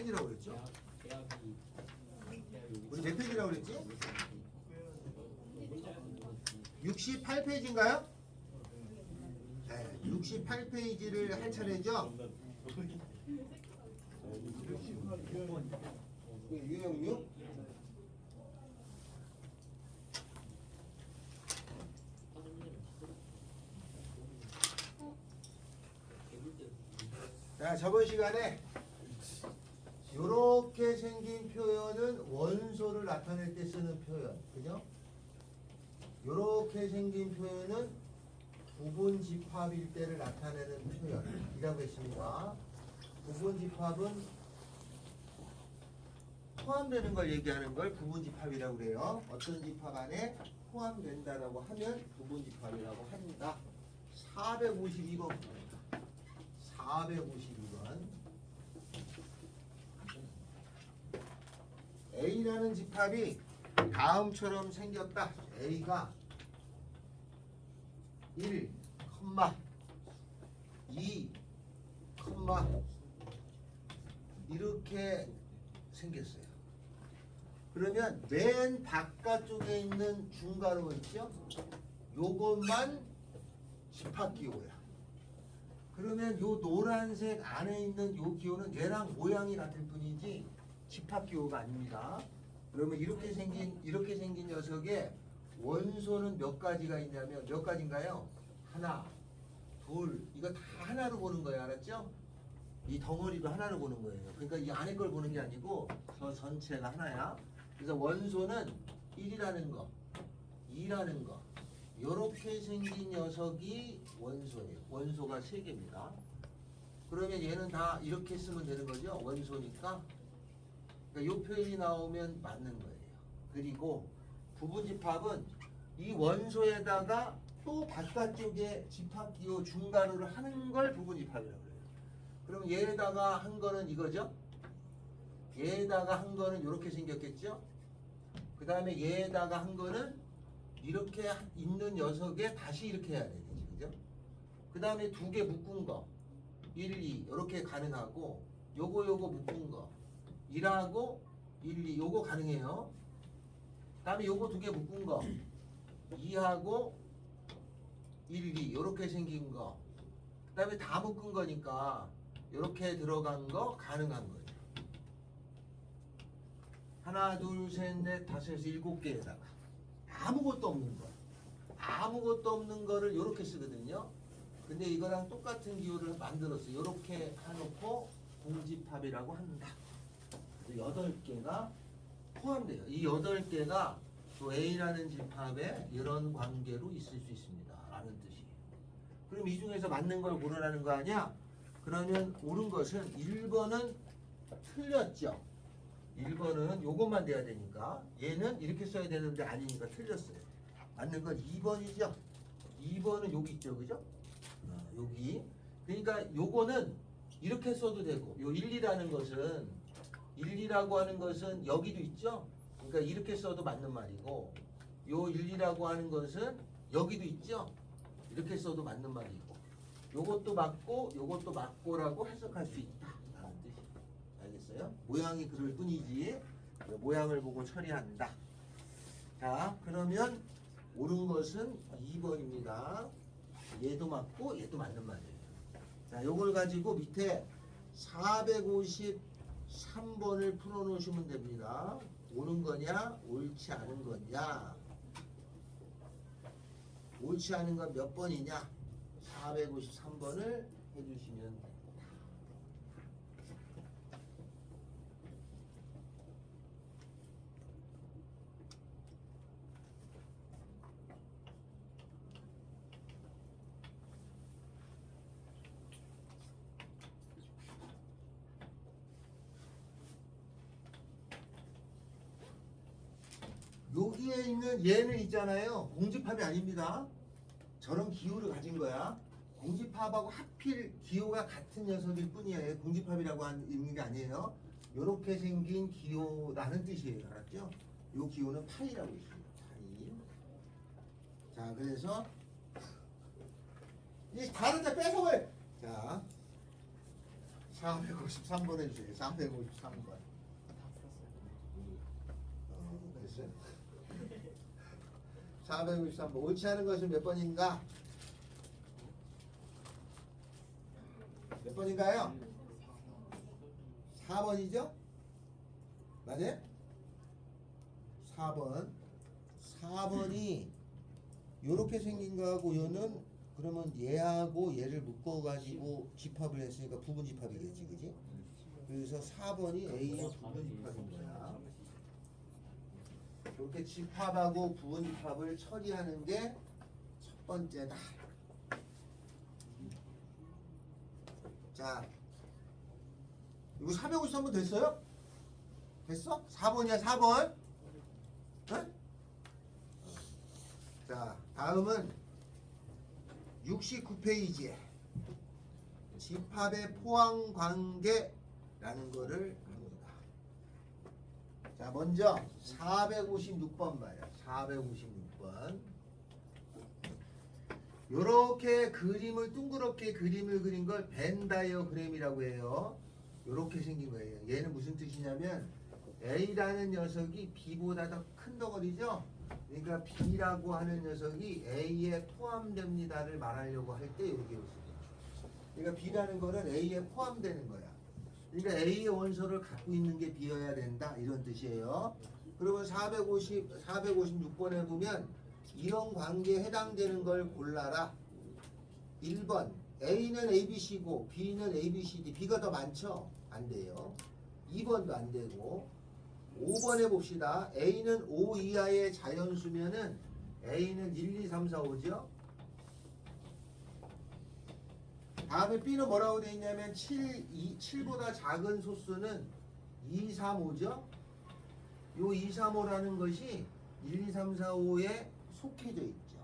페이지라고 그랬죠? 대학이 우리 몇 페이지라고 그랬지? 68페이지인가요? 네, 68페이지를 할 차례죠? 유형유? 자, 저번 시간에 이렇게 생긴 표현은 원소를 나타낼 때 쓰는 표현, 그죠? 이렇게 생긴 표현은 부분집합일 때를 나타내는 표현이라고 했습니다. 부분집합은 포함되는 걸 얘기하는 걸 부분집합이라고 그래요. 어떤 집합 안에 포함된다라고 하면 부분집합이라고 합니다. 452번 452번 A라는 집합이 다음처럼 생겼다. A가 1, 2, 이렇게 생겼어요. 그러면 맨 바깥쪽에 있는 중괄호 있죠? 요것만 집합기호야. 그러면 요 노란색 안에 있는 요 기호는 얘랑 모양이 같을 뿐이지 집합기호가 아닙니다. 그러면 이렇게 생긴 녀석의 원소는 몇 가지가 있냐면 몇 가지인가요? 하나, 둘, 이거 다 하나로 보는 거예요. 알았죠? 이 덩어리도 하나로 보는 거예요. 그러니까 이 안에 걸 보는 게 아니고 저 전체가 하나야. 그래서 원소는 1이라는 거, 2라는 거, 요렇게 생긴 녀석이 원소예요. 원소가 3개입니다. 그러면 얘는 다 이렇게 쓰면 되는 거죠. 원소니까. 그러니까 요 표현이 나오면 맞는 거예요. 그리고 부분집합은 이 원소에다가 또 바깥쪽에 집합기호 중괄호를 하는 걸 부분집합이라고 그래요. 그럼 얘에다가 한 거는 이거죠. 얘에다가 한 거는 이렇게 생겼겠죠. 그 다음에 얘에다가 한 거는 이렇게 있는 녀석에 다시 이렇게 해야 되겠지. 그죠? 그 다음에 두 개 묶은 거 1, 2 이렇게 가능하고 요거 묶은 거 1하고 1, 2 요거 가능해요. 그 다음에 요거 두 개 묶은 거 2하고 1, 2 요렇게 생긴 거 그 다음에 다 묶은 거니까 요렇게 들어간 거 가능한 거죠. 하나, 둘, 셋, 넷, 다섯, 여섯, 7개에다가 아무것도 없는 거 아무것도 없는 거를 요렇게 쓰거든요. 근데 이거랑 똑같은 기호를 만들었어요. 요렇게 해놓고 공집합이라고 한다. 8개가 포함돼요. 이 8개가 또 A라는 집합에 이런 관계로 있을 수 있습니다. 라는 뜻이에요. 그럼 이 중에서 맞는 걸 고르라는 거 아니야? 그러면 옳은 것은 1번은 틀렸죠. 1번은 요것만 돼야 되니까 얘는 이렇게 써야 되는데 아니니까 틀렸어요. 맞는 건 2번이죠. 2번은 여기 있죠. 그죠? 여기. 그러니까 요거는 이렇게 써도 되고 요 1, 2라는 것은 1, 2라고 하는 것은 여기도 있죠. 그러니까 이렇게 써도 맞는 말이고 요 1, 2라고 하는 것은 여기도 있죠. 이렇게 써도 맞는 말이고 요것도 맞고 요것도 맞고라고 해석할 수 있다 라는 뜻이에요. 알겠어요? 모양이 그럴 뿐이지 모양을 보고 처리한다. 자, 그러면 옳은 것은 2번입니다. 얘도 맞고 얘도 맞는 말이에요. 자, 요걸 가지고 밑에 453번을 풀어놓으시면 됩니다. 옳은 거냐 옳지 않은 거냐. 옳지 않은 건 몇 번이냐 453번을 해주시면 됩니다. 여기에 있는 얘는 있잖아요. 공집합이 아닙니다. 저런 기호를 가진 거야. 공집합하고 하필 기호가 같은 녀석일 뿐이에요. 공집합이라고 있는 게 아니에요. 이렇게 생긴 기호라는 뜻이에요. 알았죠? 이 기호는 파이라고 있습니다. 파이. 자, 그래서 이 다른 자 뺏어버려. 자, 453번 해주세요. 453번. 됐어요? 453번. 옳지 않은 것은 몇 번인가? 몇 번인가요? 4번이죠? 맞아요? 4번. 4번이 요렇게 생긴 거하고 요는 그러면 얘하고 얘를 묶어가지고 집합을 했으니까 부분집합이겠지, 그지? 그래서 4번이 A의 부분집합인 거야. 이렇게 집합하고 부분집합을 처리하는 게 첫 번째다. 자, 이거 453번 됐어요? 됐어? 4번이야, 4번. 응? 자, 다음은 69페이지에 집합의 포함관계라는 거를 합니다. 자, 먼저 456번 봐요. 456번. 요렇게 그림을 둥그렇게 그림을 그린 걸 벤 다이어그램이라고 해요. 요렇게 생긴 거예요. 얘는 무슨 뜻이냐면 A라는 녀석이 B보다 더 큰 덩어리죠. 그러니까 B라고 하는 녀석이 A에 포함됩니다를 말하려고 할 때 여기 쓰죠. 그러니까 B라는 거는 A에 포함되는 거야. 그러니까 A의 원소를 갖고 있는 게 B여야 된다 이런 뜻이에요. 그러면 456번에 보면 이런 관계에 해당되는 걸 골라라. 1번 A는 ABC고 B는 ABCD. B가 더 많죠? 안 돼요. 2번도 안 되고 5번에 봅시다. A는 5 이하의 자연수면은 A는 1, 2, 3, 4, 5죠. 다음에 B는 뭐라고 되어 있냐면 7보다 작은 소수는 2, 3, 5죠. 요 2, 3, 5라는 것이 1, 2, 3, 4, 5에 속해져 있죠.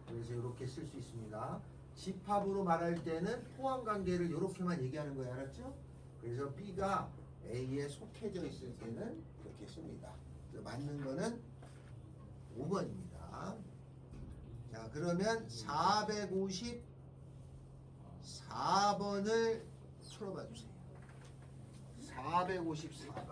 그래서 이렇게 쓸 수 있습니다. 집합으로 말할 때는 포함관계를 이렇게만 얘기하는 거예요. 알았죠? 그래서 B가 A에 속해져 있을 때는 이렇게 씁니다. 맞는 거는 5번입니다. 자, 그러면 454번을 풀어봐 주세요. 454번.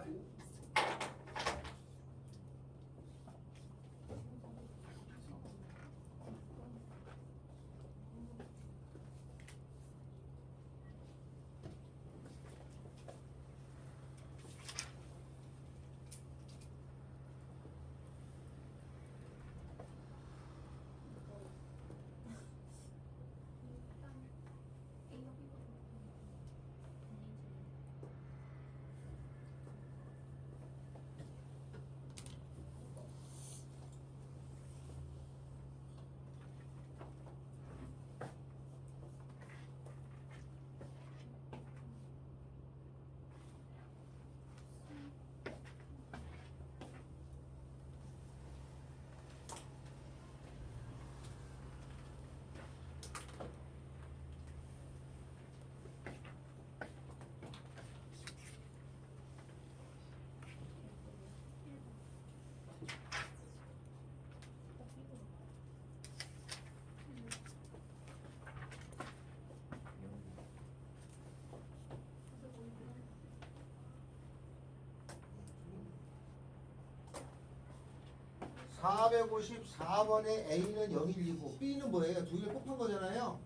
454번에 A는 012고 B는 뭐예요? 두 개를 곱한 거잖아요.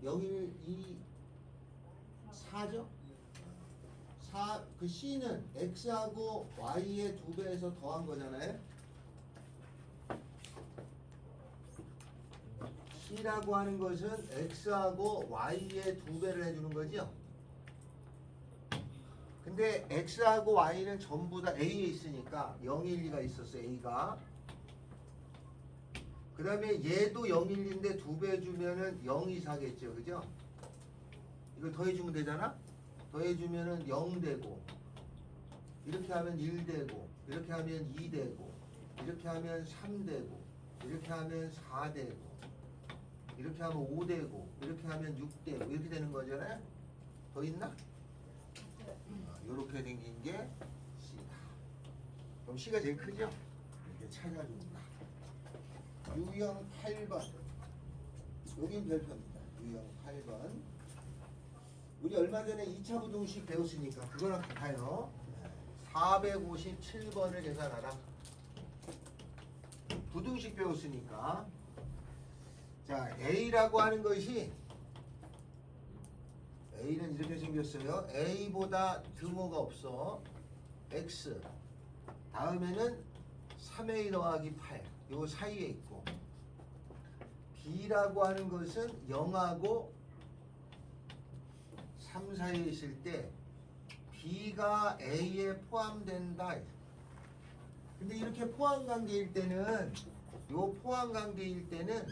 01, 2, 4죠? 그 C는 X하고 Y의 2배에서 더한 거잖아요. C라고 하는 것은 X하고 Y의 2배를 해주는 거죠. 근데 X하고 Y는 전부 다 A에 있으니까 012가 있었어요. A가. 그 다음에 얘도 012인데 2배 주면은 024겠죠. 그죠? 이걸 더해주면 되잖아? 더해주면은 0 되고, 이렇게 하면 1 되고, 이렇게 하면 2 되고, 이렇게 하면 3 되고, 이렇게 하면 4 되고, 이렇게 하면 5 되고, 이렇게 하면 6 되고, 이렇게 되는 거잖아요? 더 있나? 이렇게 생긴 게 C다. 그럼 C가 제일 크죠? 이렇게 찾아줍니다. 유형 8번. 여긴 별표입니다. 유형 8번. 우리 얼마 전에 2차 부등식 배웠으니까 그거랑 같아요. 457번을 계산하라. 부등식 배웠으니까. 자, A라고 하는 것이 A는 이렇게 생겼어요. A보다 등호가 없어. X. 다음에는 3A 더하기 8. 요 사이에 있고. B라고 하는 것은 0하고 3 사이에 있을 때 B가 A에 포함된다. 근데 이렇게 포함관계일 때는 요 포함관계일 때는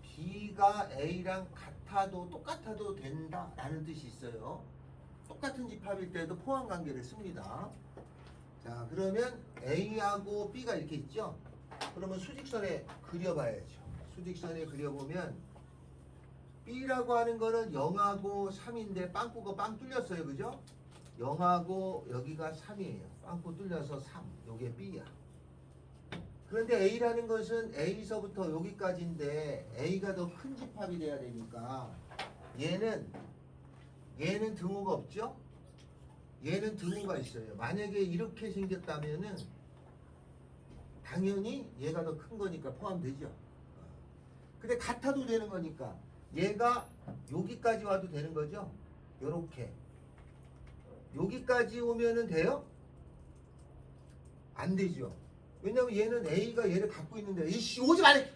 B가 A랑 같아도 똑같아도 된다 라는 뜻이 있어요. 똑같은 집합일 때도 포함관계를 씁니다. 자, 그러면 A하고 B가 이렇게 있죠. 그러면 수직선에 그려봐야죠. 수직선에 그려보면 B라고 하는 거는 0하고 3인데 빵꾸가 빵 뚫렸어요. 그죠? 0하고 여기가 3이에요. 빵꾸 뚫려서 3. 요게 B야. 그런데 A라는 것은 A서부터 여기까지인데 A가 더 큰 집합이 돼야 되니까 얘는 등호가 없죠? 얘는 등호가 있어요. 만약에 이렇게 생겼다면은 당연히 얘가 더 큰 거니까 포함되죠. 근데 같아도 되는 거니까 얘가 여기까지 와도 되는 거죠. 요렇게 여기까지 오면은 돼요? 안 되죠. 왜냐면 얘는 A가 얘를 갖고 있는데 이씨 오지 말래.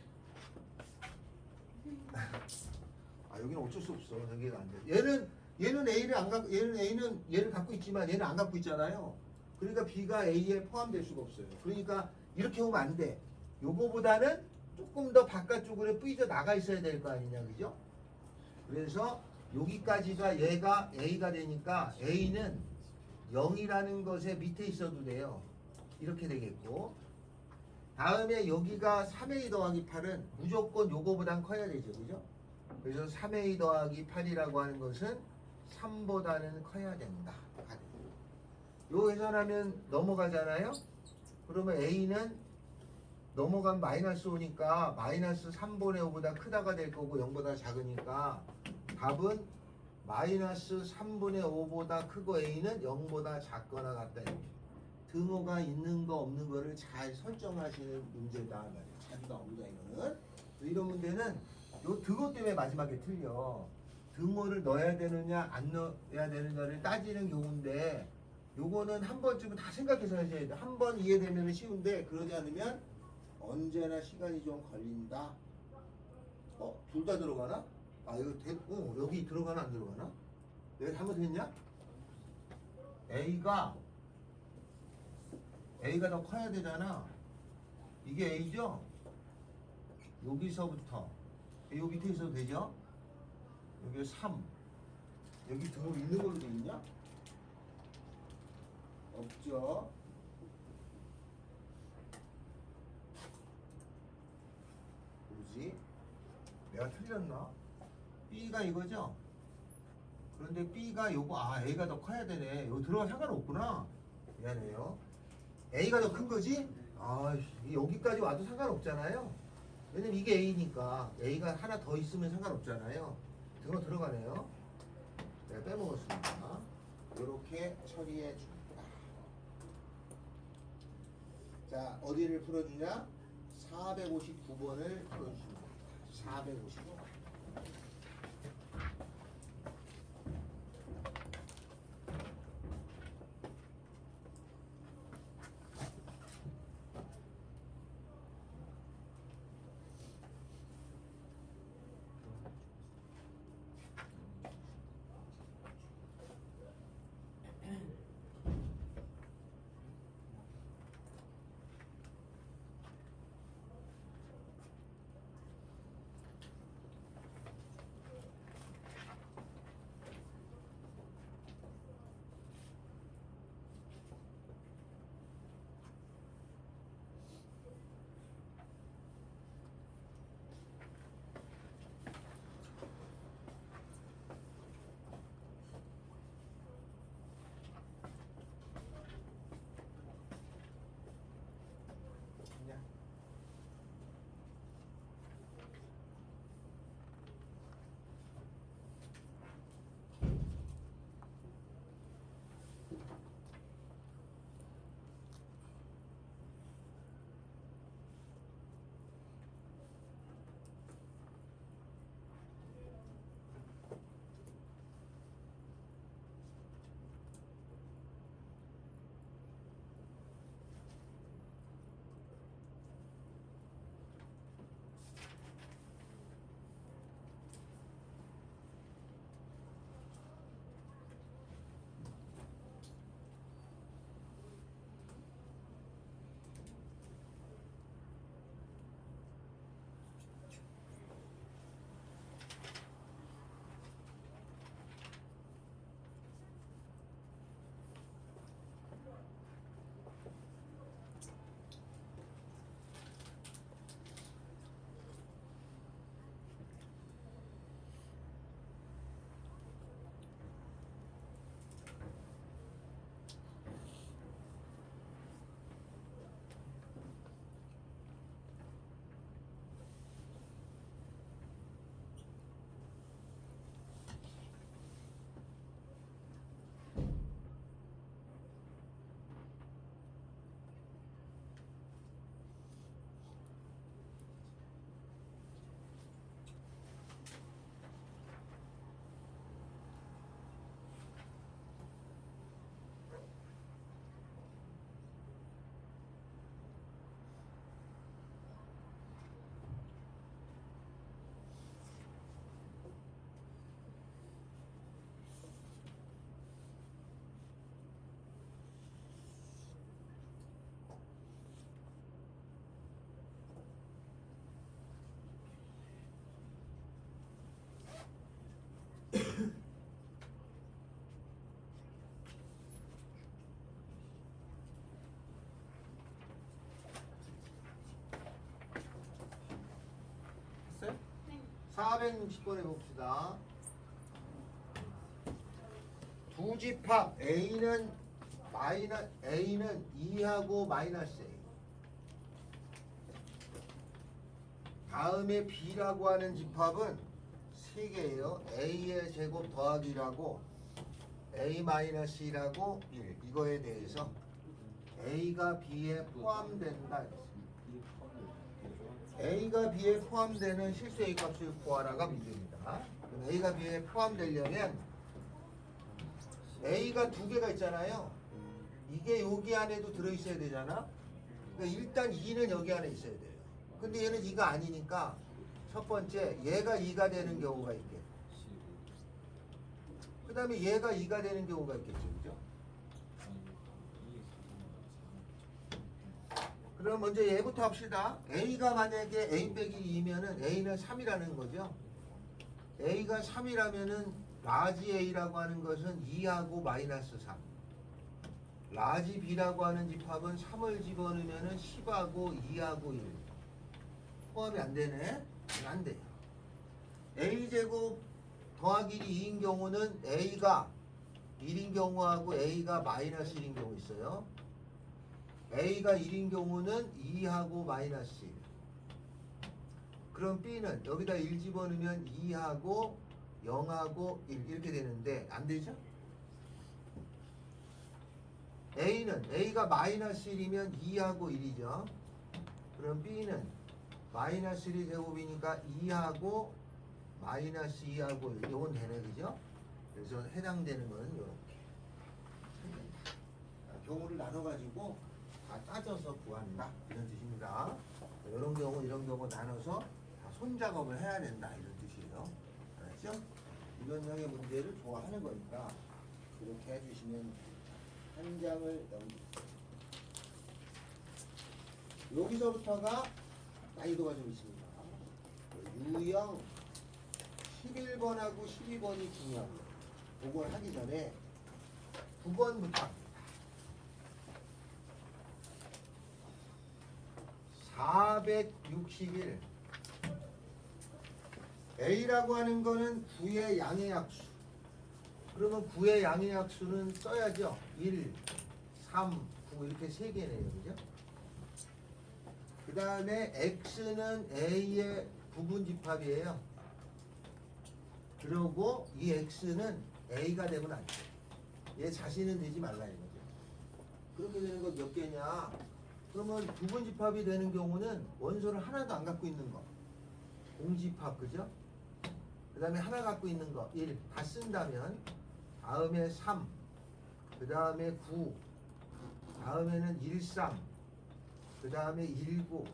아, 여기는 어쩔 수 없어. 여기가 안 돼. 얘는 A를 안 갖고 얘는 얘를 갖고 있지만 얘는 안 갖고 있잖아요. 그러니까 B가 A에 포함될 수가 없어요. 그러니까 이렇게 오면 안 돼. 요거보다는 조금 더 바깥쪽으로 뿌이져 나가 있어야 될 거 아니냐, 그죠? 그래서 여기까지가 얘가 A가 되니까 A는 0이라는 것에 밑에 있어도 돼요. 이렇게 되겠고, 다음에 여기가 3A 더하기 8은 무조건 요거보단 커야 되죠, 그죠? 그래서 3A 더하기 8이라고 하는 것은 3보다는 커야 된다. 요 계산하면 넘어가잖아요. 그러면 A는 넘어간 마이너스 5니까 마이너스 3분의 5보다 크다가 될 거고 0보다 작으니까 답은 마이너스 3분의 5보다 크고 A는 0보다 작거나 같다. 이렇게. 등호가 있는 거 없는 거를 잘 설정하시는 문제다 말이에요. 자기가 없다 이거는. 이런 문제는 요 등호 때문에 마지막에 틀려. 등호를 넣어야 되느냐 안 넣어야 되느냐를 따지는 경우인데 요거는 한 번쯤은 다 생각해서 하셔야 돼. 한 번 이해되면 쉬운데 그러지 않으면 언제나 시간이 좀 걸린다. 둘 다 들어가나? 아, 이거 여기 들어가나 안 들어가나? 내가 잘못했냐? A가 더 커야 되잖아. 이게 A죠? 여기서부터 요 밑에 있어도 되죠? 여기 3. 여기 등호 있는 걸로 돼 있냐? 없죠? 뭐지? 내가 틀렸나? B가 이거죠? 그런데 B가 요거 A가 더 커야 되네. 이거 들어가 상관없구나. 미안해요. A가 더 큰 거지? 여기까지 와도 상관없잖아요. 왜냐면 이게 A니까 A가 하나 더 있으면 상관없잖아요. 등호 들어가네요. 내가 빼먹었습니다. 이렇게 처리해 줍니다. 자, 어디를 풀어주냐? 459번을 풀어주십니다. 459번. 460번에 봅시다. 두 집합 A는 A는 2하고 마이너스 A. 다음에 B라고 하는 집합은 3개예요. A의 제곱 더하기라고 A-2라고 1. 이거에 대해서 A가 B에 포함된다. A가 B에 포함되는 실수 A 값을 구하라가 문제입니다. 그럼 A가 B에 포함되려면 A가 두 개가 있잖아요. 이게 여기 안에도 들어있어야 되잖아. 그러니까 일단 2는 여기 안에 있어야 돼요. 근데 얘는 2가 아니니까 첫 번째 얘가 2가 되는 경우가 있겠고 그 다음에 얘가 2가 되는 경우가 있겠죠. 그죠? 그럼 먼저 얘부터 합시다. A가 만약에 A 빼기 2면은 A는 3이라는 거죠. A가 3이라면은 라지 A라고 하는 것은 2하고 마이너스 3. 라지 B라고 하는 집합은 3을 집어넣으면은 10하고 2하고 1. 포함이 안 되네? 안 돼요. A제곱 더하기 2인 경우는 A가 1인 경우하고 A가 마이너스 1인 경우 있어요. A가 1인 경우는 2하고 마이너스 1. 그럼 B는 여기다 1 집어넣으면 2하고 0하고 1 이렇게 되는데 안 되죠? A가 마이너스 1이면 2하고 1이죠. 그럼 B는 마이너스 1이 제곱이니까 2하고 마이너스 2하고 1. 이건 되네, 그죠? 그래서 해당되는 거는 이렇게. 경우를 나눠가지고 다 따져서 구한다. 이런 뜻입니다. 이런 경우 나눠서 다 손작업을 해야 된다. 이런 뜻이에요. 알았죠? 이런 형의 문제를 좋아하는 거니까 그렇게 해주시면 한 장을 넘기고 여기서부터가 난이도가 좀 있습니다. 유형 11번하고 12번이 중요합니다. 그걸 하기 전에 9번부터 합니다. 461 A라고 하는 거는 9의 양의 약수. 그러면 9의 양의 약수는 써야죠. 1, 3, 9 이렇게 3개네요. 그죠? 그 다음에 X는 A의 부분집합이에요. 그리고 이 X는 A가 되면 안 돼요. 얘 자신은 되지 말라 이거죠. 그렇게 되는 거 몇 개냐? 그러면 부분집합이 되는 경우는 원소를 하나도 안 갖고 있는 거. 공집합, 그죠? 그 다음에 하나 갖고 있는 거 1 다 쓴다면 다음에 3, 그 다음에 9, 다음에는 1, 3, 그 다음에 1, 9,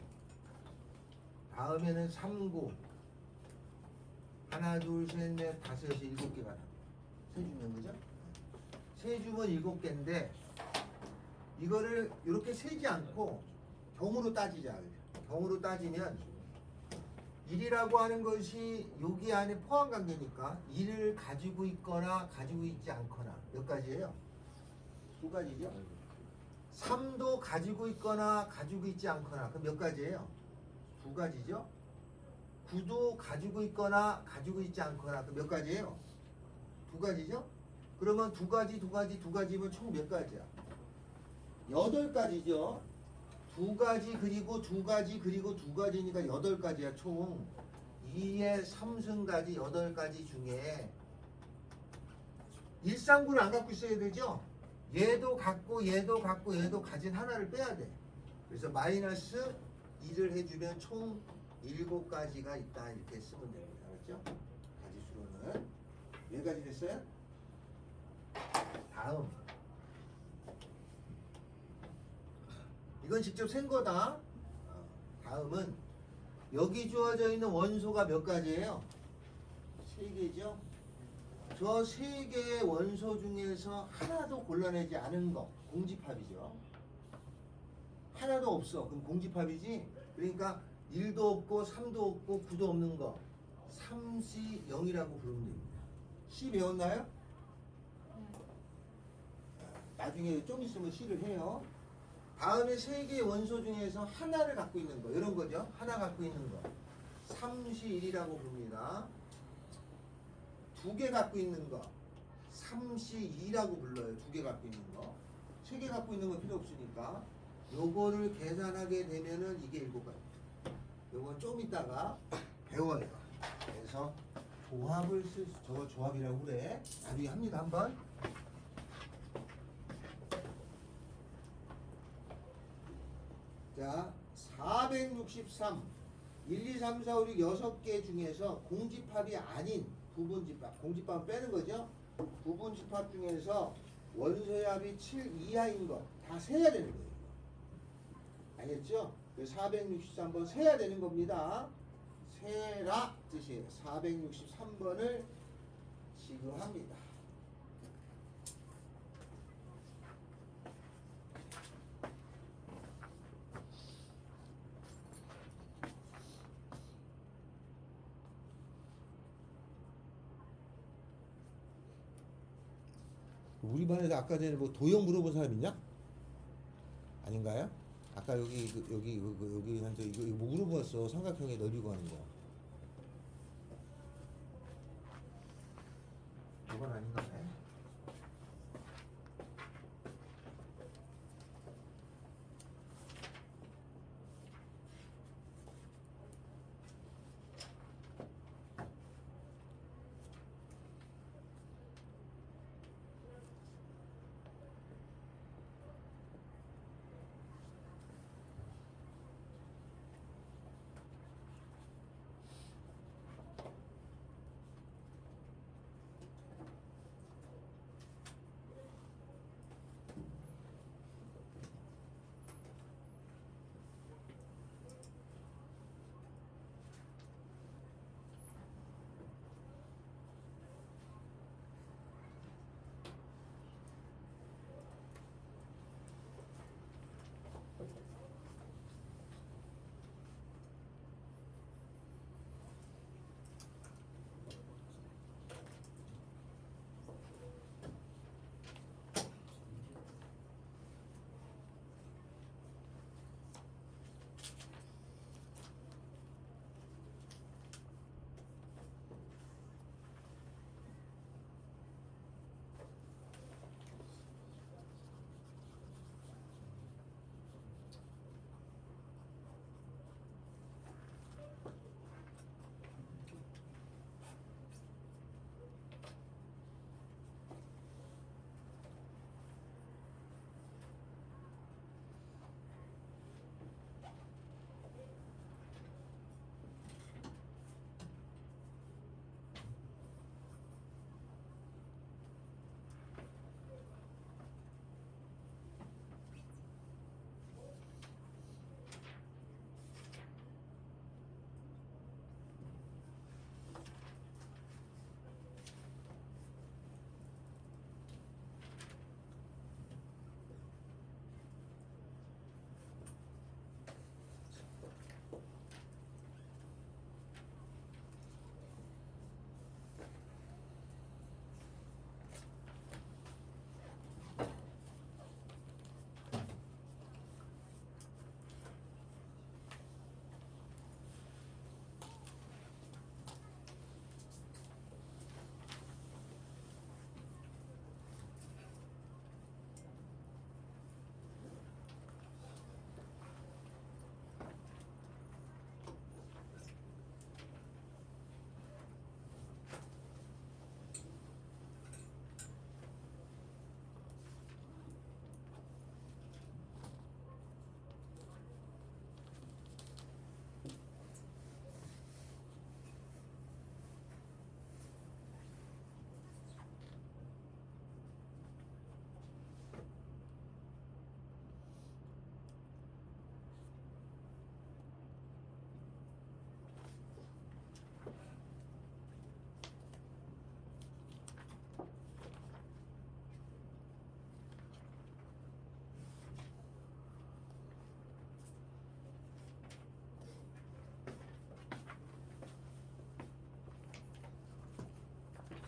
다음에는 3, 9 하나, 둘, 셋, 넷, 다섯, 여섯, 7개가 나와요. 세 주면, 그죠? 세 주면 7개인데 이거를 이렇게 세지 않고 경우로 따지자. 경우로 따지면 1이라고 하는 것이 여기 안에 포함 관계니까 1을 가지고 있거나 가지고 있지 않거나 몇 가지예요? 두 가지죠. 3도 가지고 있거나 가지고 있지 않거나 그럼 몇 가지예요? 두 가지죠. 9도 가지고 있거나 가지고 있지 않거나 그럼 몇 가지예요? 두 가지죠. 그러면 두 가지면 총 몇 가지야? 8가지죠. 두 가지 그리고 두 가지 그리고 두 가지니까 8가지야. 총 2의 3승까지 8가지 중에 1상구를 안 갖고 있어야 되죠. 얘도 갖고 얘도 갖고 얘도 가진 하나를 빼야 돼. 그래서 마이너스 2를 해주면 총 7가지가 있다. 이렇게 쓰면 됩니다. 알았죠? 가지수로는 몇 가지 됐어요? 다음 이건 직접 센 거다. 다음은 여기 주어져 있는 원소가 몇 가지예요? 3개죠. 저 3개의 원소 중에서 하나도 골라내지 않은 거 공집합이죠. 하나도 없어. 그럼 공집합이지. 그러니까 1도 없고 3도 없고 9도 없는 거 3C0이라고 부르면 됩니다. C 배웠나요? 나중에 좀 있으면 C를 해요. 다음에 3개의 원소 중에서 하나를 갖고 있는 거 이런 거죠. 하나 갖고 있는 거 3시1이라고 봅니다. 두 개 갖고 있는 거 3시2라고 불러요. 두 개 갖고 있는 거. 세 개 갖고 있는 거 필요 없으니까 요거를 계산하게 되면은 이게 7가지. 요건 좀 이따가 배워요. 그래서 조합을 저거 조합이라고 그래. 나중에 합니다 한번. 자, 463 1, 2, 3, 4, 5, 6 6개 중에서 공집합이 아닌 부분집합, 공집합은 빼는 거죠. 부분집합 중에서 원소의 합이 7 이하인 거 다 세야 되는 거예요. 알겠죠? 463번 세야 되는 겁니다. 세라 뜻이에요. 463번을 지금 합니다. 우리 반에서 아까 전에 뭐 도형 물어본 사람 있냐? 아닌가요? 아까 여기한테 이거 뭐 물어봤어. 삼각형에 넓이고 하는 거. 이건 아닌가 봐.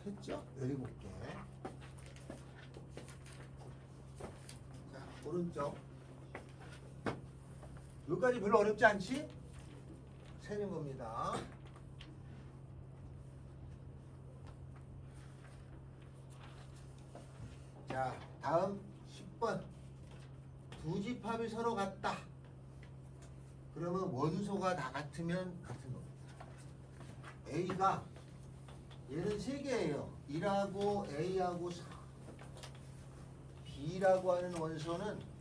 했죠? 17개. 자, 오른쪽. 여기까지 별로 어렵지 않지? 세는 겁니다. 자, 다음 10번. 두 집합이 서로 같다. 그러면 원소가 다 같으면 같은 겁니다. A가 얘는 3개예요. 1하고 A하고 4. B라고 하는 원소는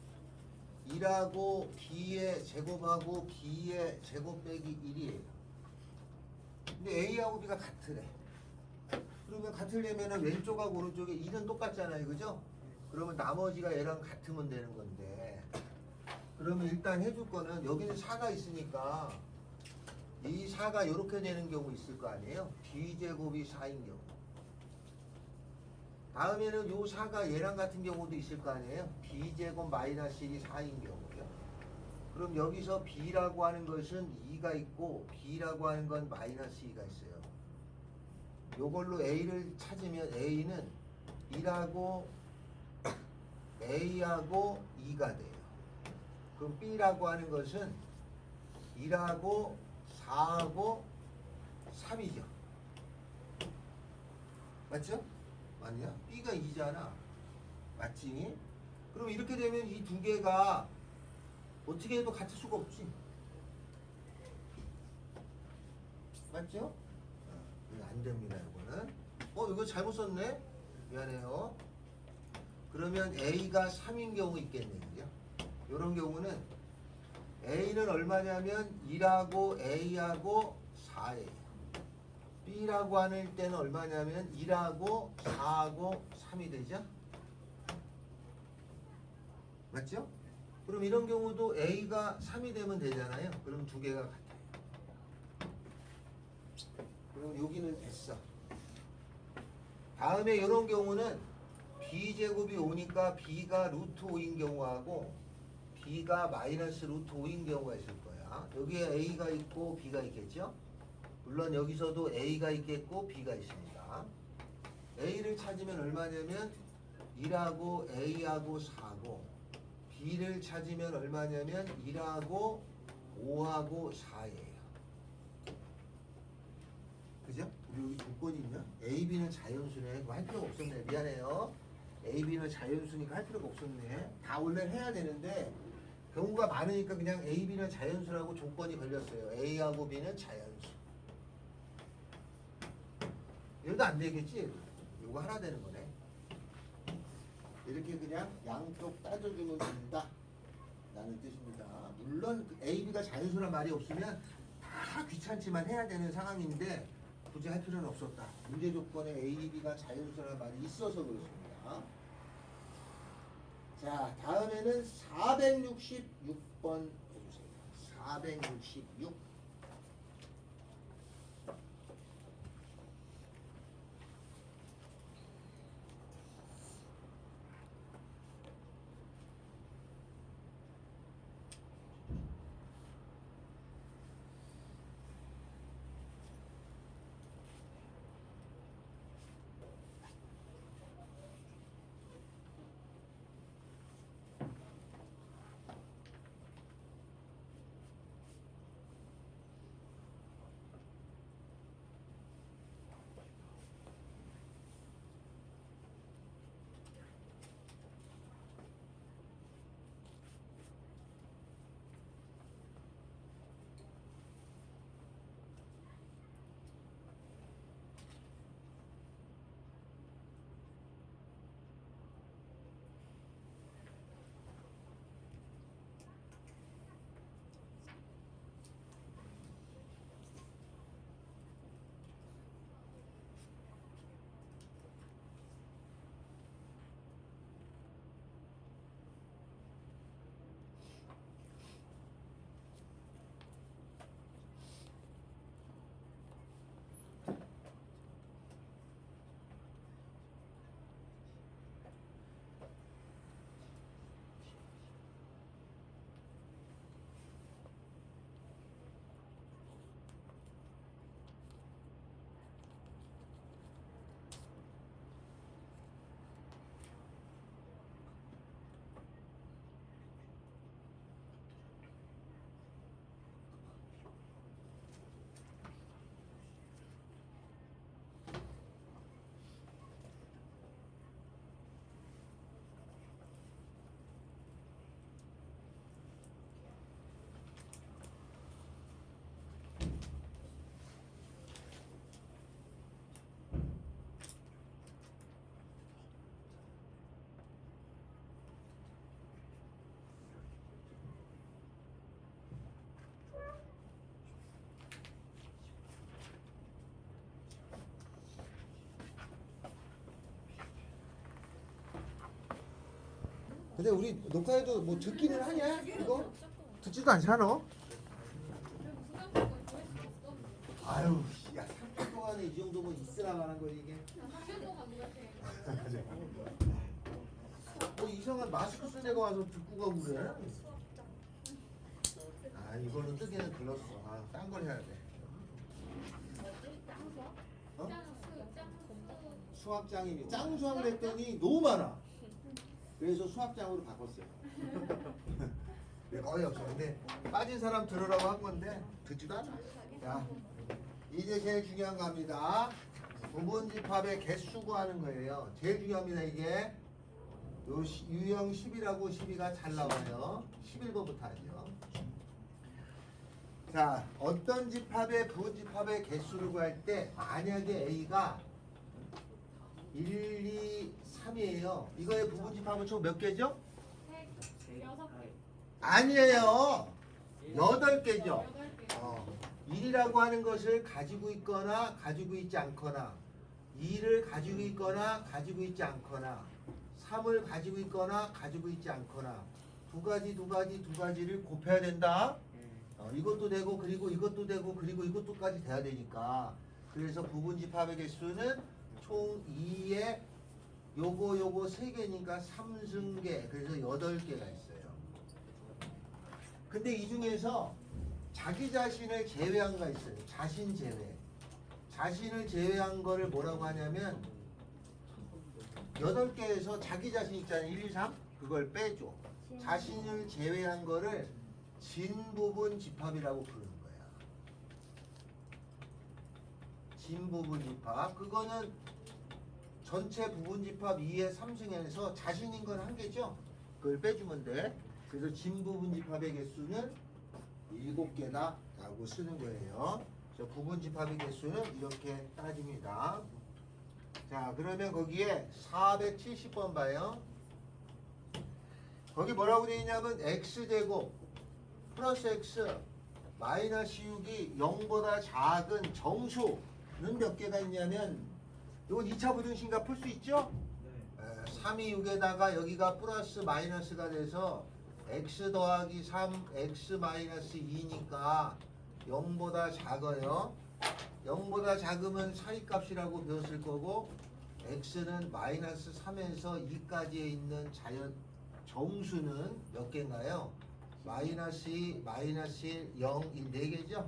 1하고 B의 제곱하고 B의 제곱 빼기 1이에요. 근데 A하고 B가 같으래. 그러면 같으려면 왼쪽하고 오른쪽에 1은 똑같잖아요. 그죠? 그러면 나머지가 얘랑 같으면 되는 건데, 그러면 일단 해줄 거는 여기는 4가 있으니까 이 4가 이렇게 되는 경우 있을 거 아니에요? B제곱이 4인 경우. 다음에는 요 4가 얘랑 같은 경우도 있을 거 아니에요? B제곱 마이너스 1이 4인 경우요. 그럼 여기서 B라고 하는 것은 2가 있고 B라고 하는 건 마이너스 2가 있어요. 요걸로 A를 찾으면 A는 1하고 A하고 2가 돼요. 그럼 B라고 하는 것은 1하고 4하고 3이죠. 맞죠? 맞냐? B가 2잖아. 맞지? 그럼 이렇게 되면 이 두 개가 어떻게 해도 같을 수가 없지. 맞죠? 이거 안 됩니다. 이거는. 이거 잘못 썼네? 미안해요. 그러면 A가 3인 경우 있겠네요. 이런 경우는 A는 얼마냐면 1하고 A하고 4예요. B라고 하는 때는 얼마냐면 1하고 4하고 3이 되죠? 맞죠? 그럼 이런 경우도 A가 3이 되면 되잖아요. 그럼 두 개가 같아요. 그럼 여기는 됐어. 다음에 이런 경우는 B제곱이 5니까 B가 루트 5인 경우하고 B가 마이너스 루트 5인 경우가 있을 거야. 여기에 A가 있고 B가 있겠죠? 물론 여기서도 A가 있겠고 B가 있습니다. A를 찾으면 얼마냐면 1하고 A하고 4고, B를 찾으면 얼마냐면 1하고 5하고 4예요. 그죠? 우리 여기 조건이 있나? A, B는 자연수네. 그거 할 필요가 없었네. 미안해요. A, B는 자연수니까 할 필요가 없었네. 다 원래 해야 되는데 경우가 많으니까 그냥 A, B는 자연수라고 조건이 걸렸어요. A하고 B는 자연수. 이러도 안 되겠지? 이거 하나 되는 거네. 이렇게 그냥 양쪽 따져주면 된다 라는 뜻입니다. 물론 A, B가 자연수란 말이 없으면 다 귀찮지만 해야 되는 상황인데 굳이 할 필요는 없었다. 문제 조건에 A, B가 자연수란 말이 있어서 그렇습니다. 자, 다음에는 466번 해주세요. 466. 근데 우리 녹화해도 뭐 듣기는 하냐? 이거? 듣지도 않잖아. 아유, 야 3년 동안에 이 정도면 있으라 말한 거 이게. 뭐 이상한 마스크 쓴 애가 와서 듣고 가고 그래. 아 이거는 뜨기는 글렀어. 딴 걸 해야 돼. 어? 수학장이니 짱수학을 했더니 너무 많아. 그래서 수학장으로 바꿨어요. 거의 없어. 근데 빠진 사람 들으라고 한 건데 듣지도 않아. 자, 이제 제일 중요한 겁니다. 부분집합의 개수 구하는 거예요. 제일 중요합니다. 이게 요 유형 10이라고 12가 잘 나와요. 11번부터 하죠. 자, 어떤 집합의 부분집합의 개수를 구할 때 만약에 A가 1, 2, 3이에요. 이거의 부분집합은 총 몇 개죠? 6개. 아니에요. 8개죠. 1이라고 하는 것을 가지고 있거나 가지고 있지 않거나 2를 가지고 있거나 가지고 있지 않거나 3을 가지고 있거나 가지고 있지 않거나 두 가지를 곱해야 된다. 이것도 되고 그리고 이것도 되고 그리고 이것도까지 돼야 되니까 그래서 부분집합의 개수는 총 2에 요거 3개니까 3승계 그래서 8개가 있어요. 근데 이 중에서 자기 자신을 제외한 거 있어요. 자신 제외. 자신을 제외한 거를 뭐라고 하냐면 8개에서 자기 자신 있잖아요. 1, 2, 3 그걸 빼줘. 자신을 제외한 거를 진부분 집합이라고 부르는 거야. 진부분 집합. 그거는 전체 부분 집합 2의 3승에서 자신인 건 한 개죠. 그걸 빼주면 돼. 그래서 진부분 집합의 개수는 7개다 라고 쓰는 거예요. 그래서 부분 집합의 개수는 이렇게 따집니다. 자, 그러면 거기에 470번 봐요. 거기 뭐라고 되어 있냐면 x제곱 플러스 x 마이너스 6이 0보다 작은 정수는 몇 개가 있냐면 이건 2차 부등식인가 풀 수 있죠? 3이 6에다가 여기가 플러스 마이너스가 돼서 x 더하기 3 x 마이너스 2니까 0보다 작아요. 0보다 작으면 사이값이라고 배웠을 거고 x는 마이너스 3에서 2까지에 있는 자연 정수는 몇 개인가요? 마이너스 2, 마이너스 1, 0, 1, 4개죠?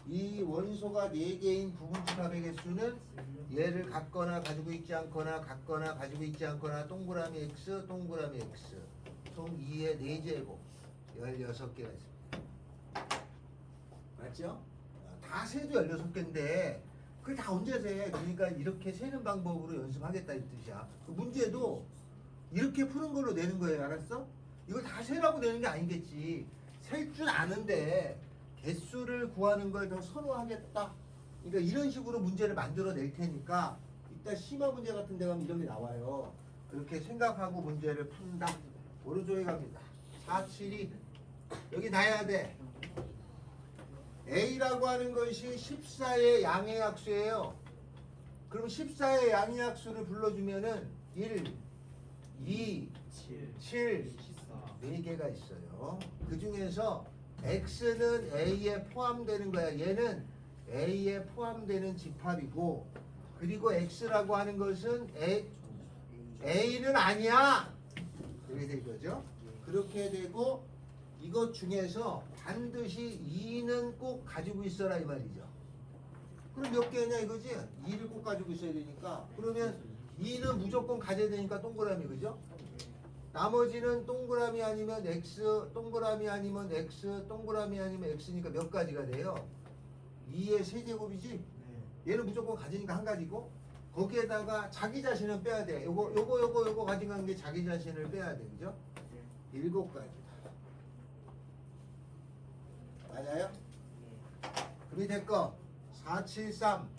이 원소가 4개인 부분집합의 개수는 얘를 갖거나 가지고 있지 않거나 갖거나 가지고 있지 않거나 동그라미 x, 동그라미 x 총 2의 4제곱 16개가 있습니다. 맞죠? 다 세도 16개인데 그걸 다 언제 세? 그러니까 이렇게 세는 방법으로 연습하겠다 이 뜻이야. 그 문제도 이렇게 푸는 걸로 내는 거예요. 알았어? 이걸 다 세라고 내는 게 아니겠지. 셀 줄 아는데 개수를 구하는 걸 더 선호하겠다. 그러니까 이런 식으로 문제를 만들어 낼 테니까 이따 심화 문제 같은 데 가면 이런 게 나와요. 그렇게 생각하고 문제를 푼다. 오른쪽에 갑니다. 472 여기 놔야 돼. A라고 하는 것이 14의 양의 약수예요. 그럼 14의 양의 약수를 불러주면은 1, 2, 7, 4개가 있어요. 그 중에서 X는 A에 포함되는 거야. 얘는 A에 포함되는 집합이고 그리고 X라고 하는 것은 A는 아니야. 이렇게 될 거죠. 그렇게 되고 이것 중에서 반드시 2는 꼭 가지고 있어라 이 말이죠. 그럼 몇 개냐 이거지? 2를 꼭 가지고 있어야 되니까 그러면 2는 무조건 가져야 되니까 동그라미 그죠? 나머지는 동그라미 아니면 X, 동그라미 아니면 X, 동그라미 아니면 X니까 몇 가지가 돼요? 2의 세제곱이지? 얘는 무조건 가지니까 한 가지고 거기에다가 자기 자신은 빼야 돼. 요거 가져간 게 자기 자신을 빼야 돼. 그죠? 7가지다. 맞아요? 그 밑에 거 473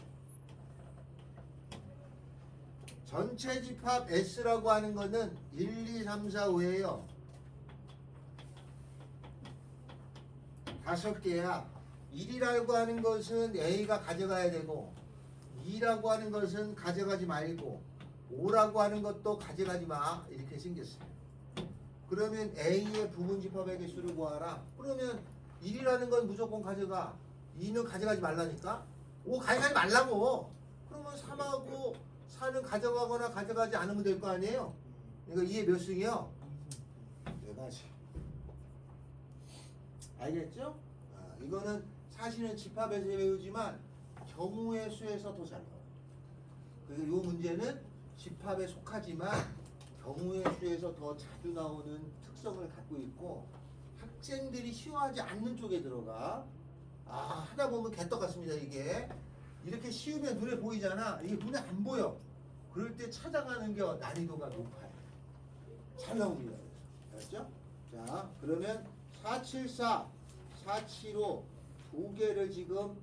전체 집합 S라고 하는 거는 1, 2, 3, 4, 5예요. 5개야. 1이라고 하는 것은 A가 가져가야 되고 2라고 하는 것은 가져가지 말고 5라고 하는 것도 가져가지 마. 이렇게 생겼어요. 그러면 A의 부분집합의 개수를 구하라. 그러면 1이라는 건 무조건 가져가. 2는 가져가지 말라니까. 5 가져가지 말라고. 그러면 3하고 4는 가져가거나 가져가지 않으면 될 거 아니에요. 그러니까 2의 몇 승이요? 4가지. 알겠죠? 이거는 사실은 집합에서 배우지만 경우의 수에서 더 잘 나와요. 그래서 이 문제는 집합에 속하지만 경우의 수에서 더 자주 나오는 특성을 갖고 있고 학생들이 쉬워하지 않는 쪽에 들어가. 하다 보면 개떡 같습니다. 이게 이렇게 쉬우면 눈에 보이잖아. 이게 눈에 안 보여. 그럴 때 찾아가는 게 난이도가 높아요. 잘 나옵니다. 알았죠? 자, 그러면 474, 475 두 개를 지금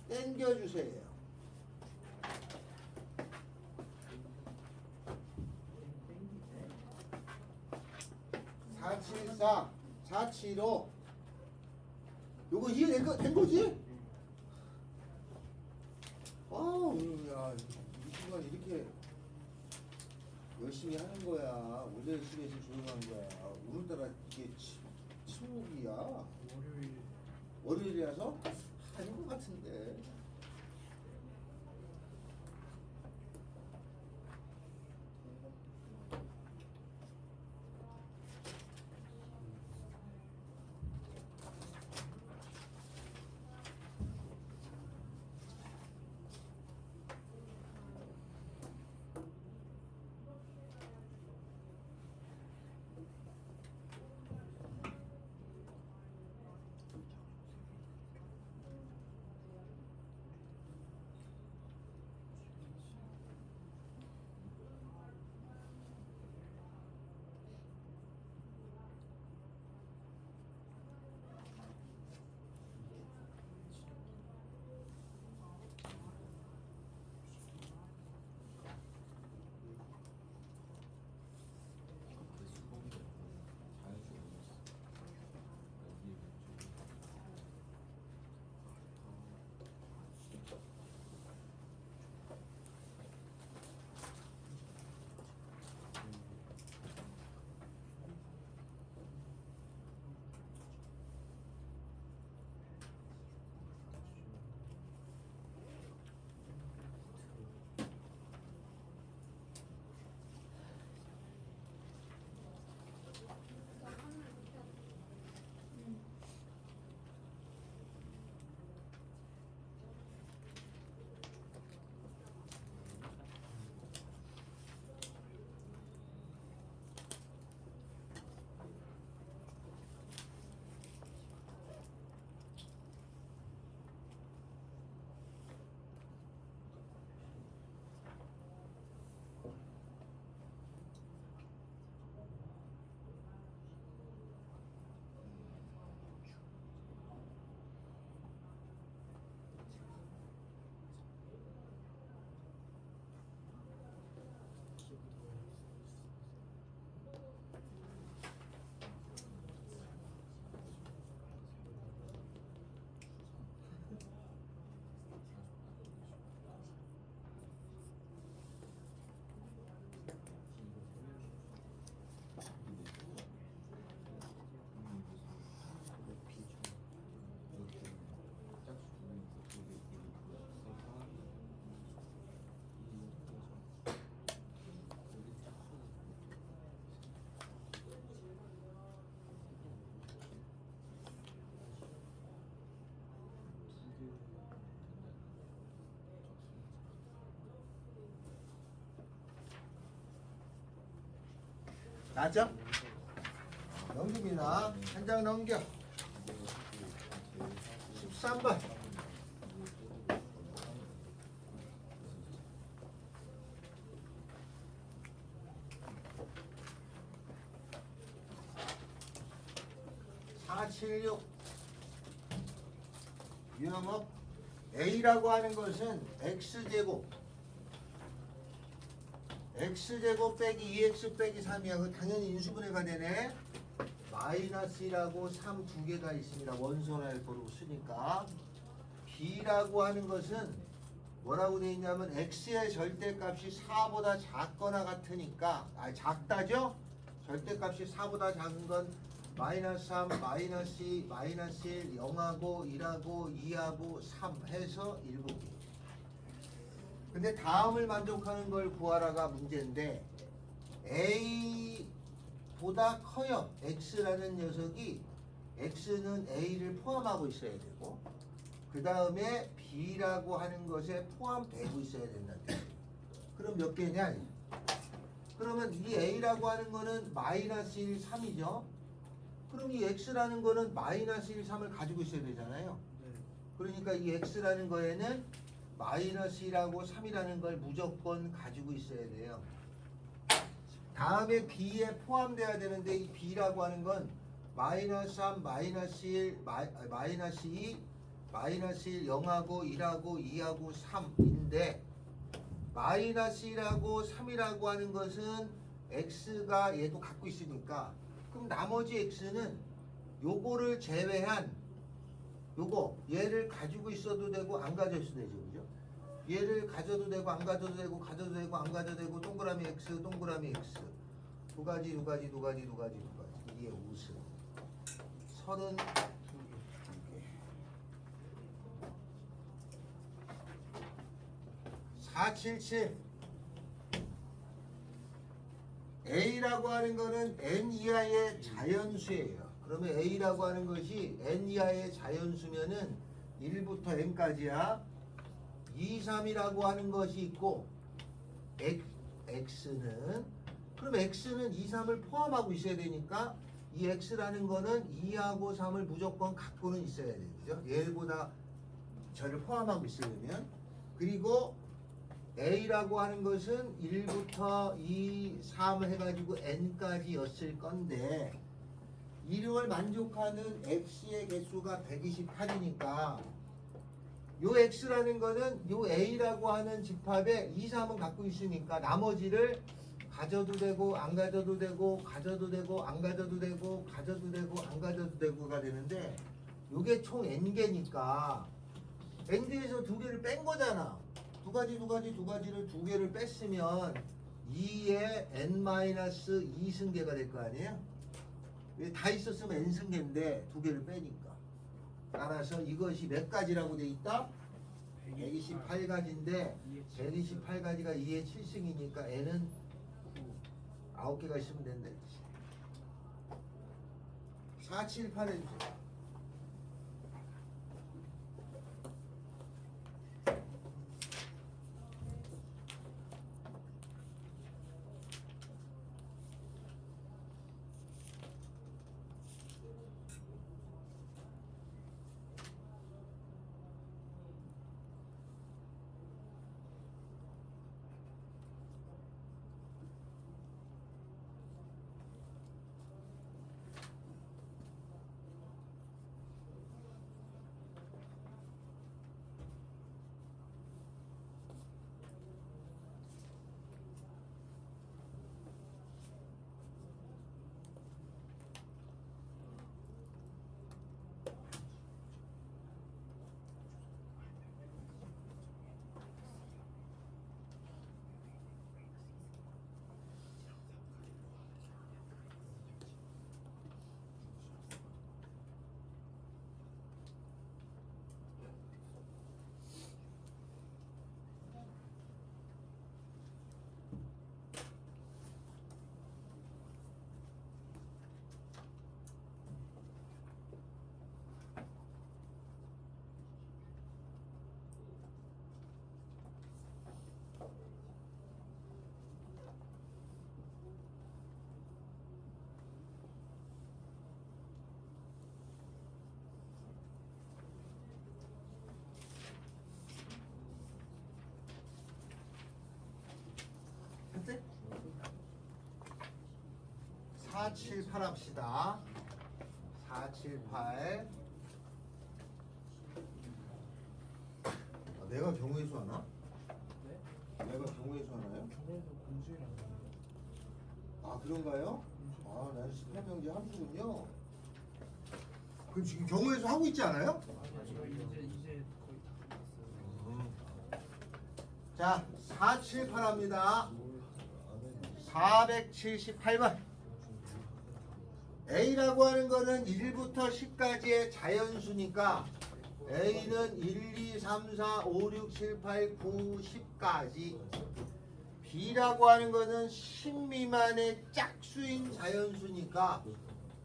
땡겨주세요. 474, 475 요거 이해된 거지? 야, 이 시간 이렇게 열심히 하는 거야. 오늘 집에서 조용한 거야. 오늘따라 이게 침묵이야. 월요일이라서 아닌 것 같은데. 맞죠? 넘깁니다. 한 장 넘겨. 13번. 유형업 A라고 하는 것은 X제곱 X제곱 빼기 2X 빼기 3이야. 그 당연히 인수분해가 되네. 마이너스라고 3 두 개가 있습니다. 원소날 거로 쓰니까. B라고 하는 것은 뭐라고 되어 있냐면 X의 절대값이 4보다 작거나 같으니까 작다죠? 절대값이 4보다 작은 건 마이너스 3, 마이너스 2, 마이너스 1, 0하고 1하고 2하고 3 해서 7개. 근데 다음을 만족하는 걸 구하라가 문제인데 A보다 커요. X라는 녀석이 X는 A를 포함하고 있어야 되고 그 다음에 B라고 하는 것에 포함되고 있어야 된다는 뜻이에요. 그럼 몇 개냐? 그러면 이 A라고 하는 거는 마이너스 1, 3이죠. 그럼 이 X라는 거는 마이너스 1, 3을 가지고 있어야 되잖아요. 그러니까 이 X라는 거에는 마이너스 1하고 3이라는 걸 무조건 가지고 있어야 돼요. 다음에 B에 포함돼야 되는데 이 B라고 하는 건 마이너스 3, 마이너스 1, 마이너스 2, 마이너스 1, 0하고 1하고 2하고 3인데 마이너스 1하고 3이라고 하는 것은 X가 얘도 갖고 있으니까 그럼 나머지 X는 요거를 제외한 요거 얘를 가지고 있어도 되고 안 가져도 되죠. 그죠? 얘를 가져도 되고 안 가져도 되고 가져도 되고 안 가져도 되고 동그라미 X 동그라미 X 두 가지 이게 5승 32개 477 A라고 하는 거는 n 이하의 자연수예요. 그러면 A라고 하는 것이 n 이하의 자연수면은 1부터 n까지야. 2, 3이라고 하는 것이 있고 X는 그럼 X는 2, 3을 포함하고 있어야 되니까 이 X라는 거는 2하고 3을 무조건 갖고는 있어야 돼요. 그죠? 얘보다 저를 포함하고 있으려면 그리고 A라고 하는 것은 1부터 2, 3 해가지고 n까지였을 건데 이를 만족하는 x의 개수가 128이니까 요 x라는 거는 요 a라고 하는 집합에 2, 3은 갖고 있으니까 나머지를 가져도 되고 안 가져도 되고 가져도 되고 안 가져도 되고 가져도 되고 안 가져도 되고가 되는데 요게 총 n개니까 n개에서 두 개를 뺀 거잖아. 두 가지를 두 개를 뺐으면 2의 n-2승계가 될 거 아니에요? 다 있었으면 n승계인데 두 개를 빼니까 따라서 이것이 몇 가지라고 돼 있다? 128가지인데 128가지가 2의 7승이니까 n은 9개가 있으면 된다. 4, 7, 8 해주세요. 했지? 4, 7, 8 합시다. 4, 7, 8 내가 경우의 수 하나? 네? 내가 경우의 수 하나요? 저번에도 공수이라고 아 그런가요? 아 나는 18명제 함수군요. 그럼 지금 경우의 수 하고 있지 않아요? 아니 저 이제 거의 다 끝났어요. 자 4, 7, 8 합니다. 478번 A라고 하는 거는 1부터 10까지의 자연수니까 A는 1, 2, 3, 4, 5, 6, 7, 8, 9, 10까지. B라고 하는 거는 10 미만의 짝수인 자연수니까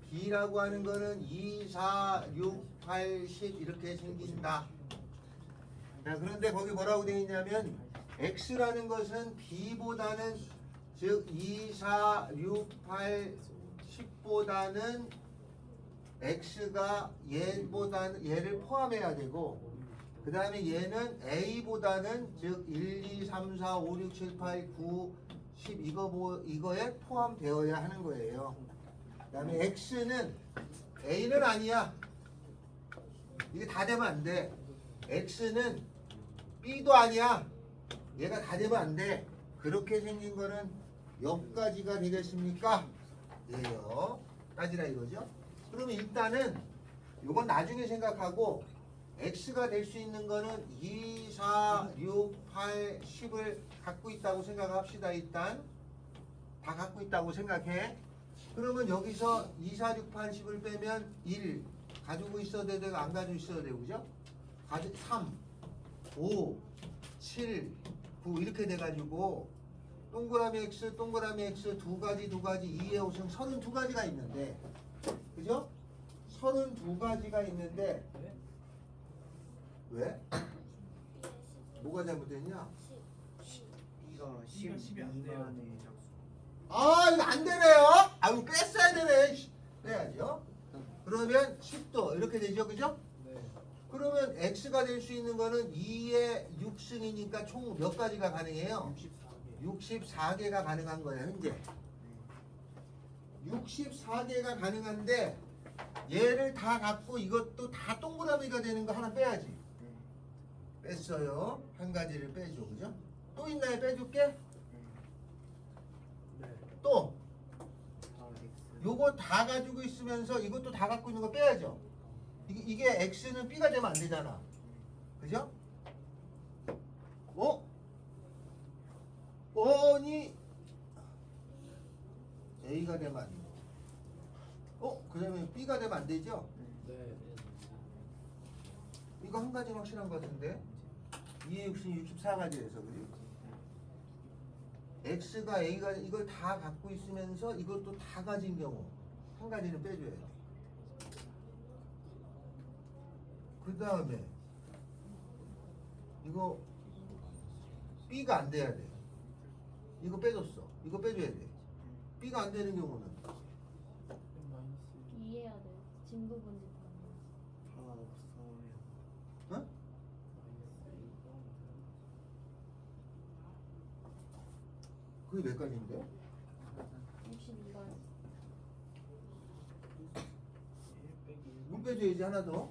B라고 하는 거는 2, 4, 6, 8, 10 이렇게 생긴다. 자, 그런데 거기 뭐라고 되어 있냐면 X라는 것은 B보다는 즉 2, 4, 6, 8, 10보다는 X가 얘를 포함해야 되고 그 다음에 얘는 A보다는 즉 1, 2, 3, 4, 5, 6, 7, 8, 9, 10 이거에 포함되어야 하는 거예요. 그 다음에 X는 A는 아니야. 이게 다 되면 안 돼. X는 B도 아니야. 얘가 다 되면 안 돼. 그렇게 생긴 거는 여기까지가 되겠습니까? 예요. 까지라 이거죠. 그러면 일단은 이건 나중에 생각하고 X가 될 수 있는 거는 2, 4, 6, 8, 10을 갖고 있다고 생각합시다. 일단 다 갖고 있다고 생각해. 그러면 여기서 2, 4, 6, 8, 10을 빼면 1 가지고 있어야 되고 안 가지고 있어야 되고 그죠? 3, 5, 7, 9 이렇게 돼가지고 동그라미 X, 동그라미 X 두 가지 2의 5승 32가지가 있는데 그죠? 32가지가 있는데 왜? 뭐가 잘못됐냐? B가 10이 안 돼요. 아 이거 안 되네요? 아 이거 뺐어야 되네. 빼야죠. 그러면 10도 이렇게 되죠 그죠? 네. 그러면 X가 될 수 있는 거는 2의 6승이니까 총 몇 가지가 가능해요? 64개가 가능한 거예요 현재. 64개가 가능한데 얘를 다 갖고 이것도 다 동그라미가 되는 거 하나 빼야지. 뺐어요. 한 가지를 빼줘 그죠? 또 있나요? 빼줄게. 네. 또 아, X. 요거 다 가지고 있으면서 이것도 다 갖고 있는 거 빼야죠. 이게 X는 B가 되면 안 되잖아. 그죠? 아니 A가 되면 안 돼. 그러면 B가 되면 안 되죠? 네. 이거 한 가지는 확실한 것 같은데 2의 60이 64가지에서 그지? X가 A가 이걸 다 갖고 있으면서 이것도 다 가진 경우 한 가지는 빼줘야 돼. 그 다음에 이거 B가 안 돼야 돼. 이거 빼줬어. 이거 빼줘야 돼. B가 안 되는 경우는 이해해야 돼. 진부분집 다 없어요. 어? 그게 몇 가지인데? 62가 1 빼기 1. 물 빼줘야지 하나 더.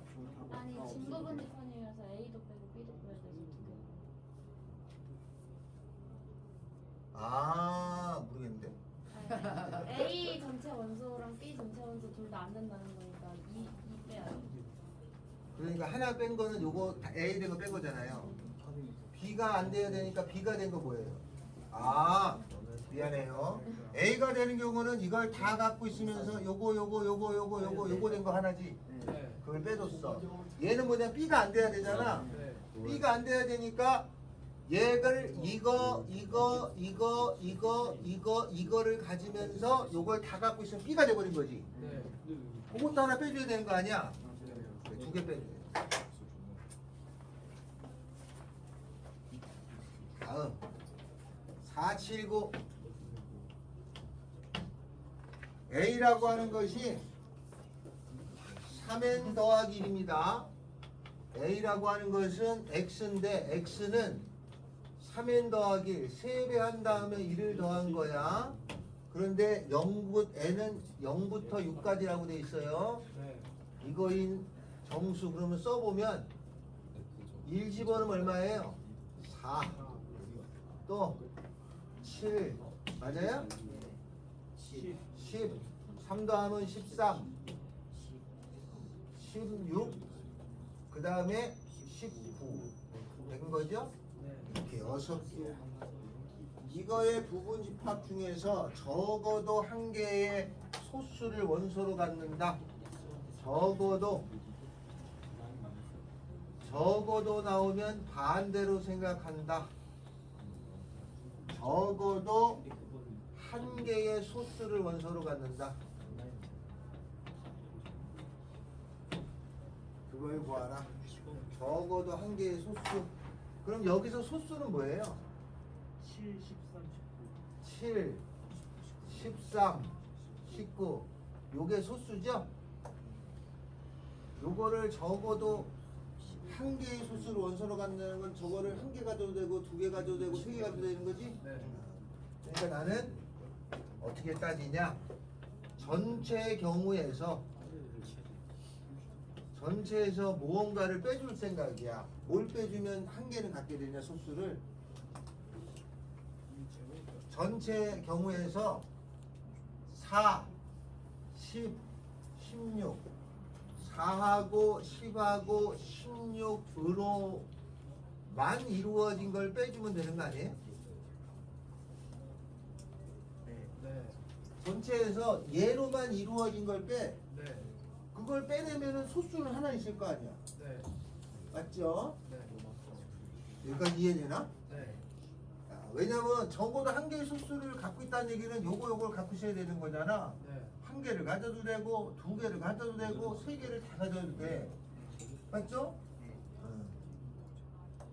아니 진부분집판이라서 A도 빼고 B도 빼야 돼서 두 개. 모르겠는데. 아니, A 전체 원소랑 B 전체 원소 둘 다 안 된다는 거니까 2 빼야 돼. 그러니까 하나 뺀 거는 요거 A 된 거 뺀 거잖아요. B가 안 돼야 되니까 B가 된 거 뭐예요? 미안해요. A가 되는 경우는 이걸 다 갖고 있으면서 요거 된 거 하나지. 네. 그걸 빼줬어. 얘는 뭐냐 B가 안 돼야 되잖아. 네. B가 안 돼야 되니까 얘를 이거를 가지면서 요걸 다 갖고 있으면 B가 돼버린 거지. 네. 그것도 하나 빼줘야 되는 거 아니야? 두 개 빼줘야 돼. 다음 479 A라고 하는 것이 3n 더하기 1입니다. A라고 하는 것은 X인데 X는 3n 더하기 1 3배 한 다음에 1을 더한 거야. 그런데 N은 0부터 6까지라고 돼 있어요. 네. 이거인 정수 그러면 써보면 1 집어넣으면 얼마예요? 4. 또 7. 맞아요? 10. 10. 3 더하면 13. 16. 그 다음에 19. 된 거죠? 네. 이렇게 6개. 이거의 부분 집합 중에서 적어도 한 개의 소수를 원소로 갖는다. 적어도 나오면 반대로 생각한다. 적어도 한 개의 소수를 원소로 갖는다. 그걸 구하라. 적어도 한 개의 소수. 그럼 여기서 소수는 뭐예요? 7, 13, 7, 13, 19. 요게 소수죠? 요거를 적어도 한 개의 소수를 원소로 갖는 건 저거를 한 개 가져도 되고 두 개 가져도 되고 세 개 가져도 되는 거지? 네. 그러니까 나는 어떻게 따지냐? 전체의 경우에서 전체에서 무언가를 빼줄 생각이야. 뭘 빼주면 한 개는 갖게 되냐 소수를? 전체 경우에서 4, 10, 16 4하고 10하고 16으로만 이루어진 걸 빼주면 되는 거 아니에요? 네. 전체에서 얘로만 이루어진 걸 빼. 네. 그걸 빼내면은 소수는 하나 있을 거 아니야. 네. 맞죠? 네. 여기까지 이해되나? 네. 왜냐면 적어도 한 개의 소수를 갖고 있다는 얘기는 요걸 갖고 있어야 되는 거잖아. 네. 한 개를 가져도 되고 두 개를 가져도 되고 세 개를 다 가져도 돼. 맞죠?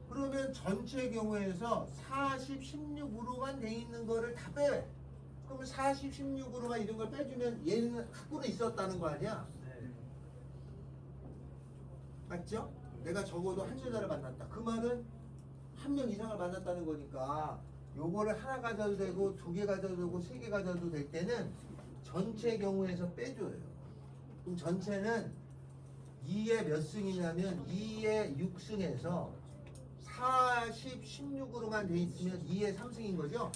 그러면 전체 경우에서 40, 16으로만 돼 있는 거를 다 빼. 그러면 40, 16으로만 이런 걸 빼주면 얘는 갖고는 있었다는 거 아니야? 네. 맞죠? 내가 적어도 한 여자를 만났다. 그 말은 한 명 이상을 만났다는 거니까 요거를 하나 가져도 되고 두 개 가져도 되고 세 개 가져도 될 때는 전체 경우에서 빼줘요. 그럼 전체는 2의 몇 승이냐면 2의 6승에서 40, 16으로만 돼 있으면 2의 3승인 거죠?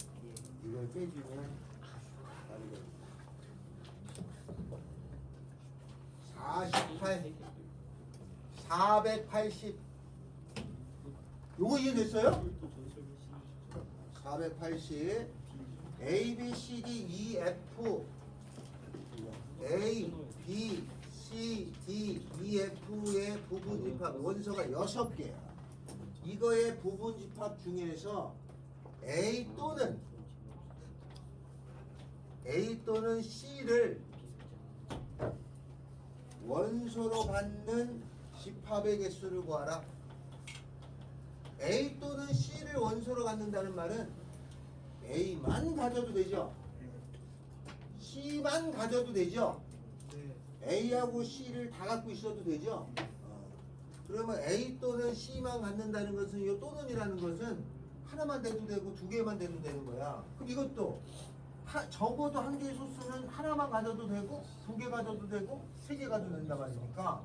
이걸 빼주면 48, 480. 요거 이해됐어요? 480 A, B, C, D, E, F A, B, C, D, E, F의 부분 집합 원소가 6개야. 이거의 부분 집합 중에서 A 또는 C를 원소로 받는 집합의 개수를 구하라. A 또는 C를 원소로 갖는다는 말은 A만 가져도 되죠. C만 가져도 되죠. 네. A하고 C를 다 갖고 있어도 되죠. 그러면 A 또는 C만 갖는다는 것은 이 또는이라는 것은 하나만 돼도 되고 두 개만 돼도 되는 거야. 그럼 이것도 적어도 한 개의 소수는 하나만 가져도 되고 두 개 가져도 되고 세 개 가져도 된다 말이니까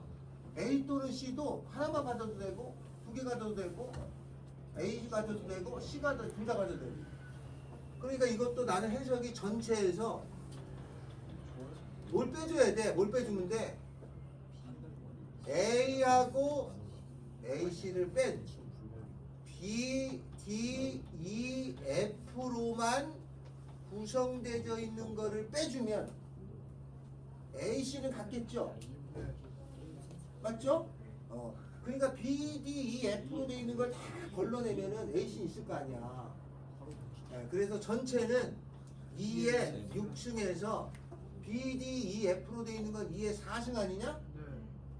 A 또는 C도 하나만 가져도 되고 두 개 가져도 되고 A 가져도 되고 C 가져도 둘 다 가져도 되고. 그러니까 이것도 나는 해석이 전체에서 뭘 빼줘야 돼? 뭘 빼주면 돼? A하고 AC를 뺀 B, D, E, F로만 구성되어 있는 거를 빼주면 AC는 같겠죠? 맞죠? 그러니까 B, D, E, F로 되어 있는 걸 다 걸러내면은 AC 있을 거 아니야. 그래서 전체는 2의 6층에서 B, D, E, F로 되어 있는 건 2의 4승 아니냐? 네.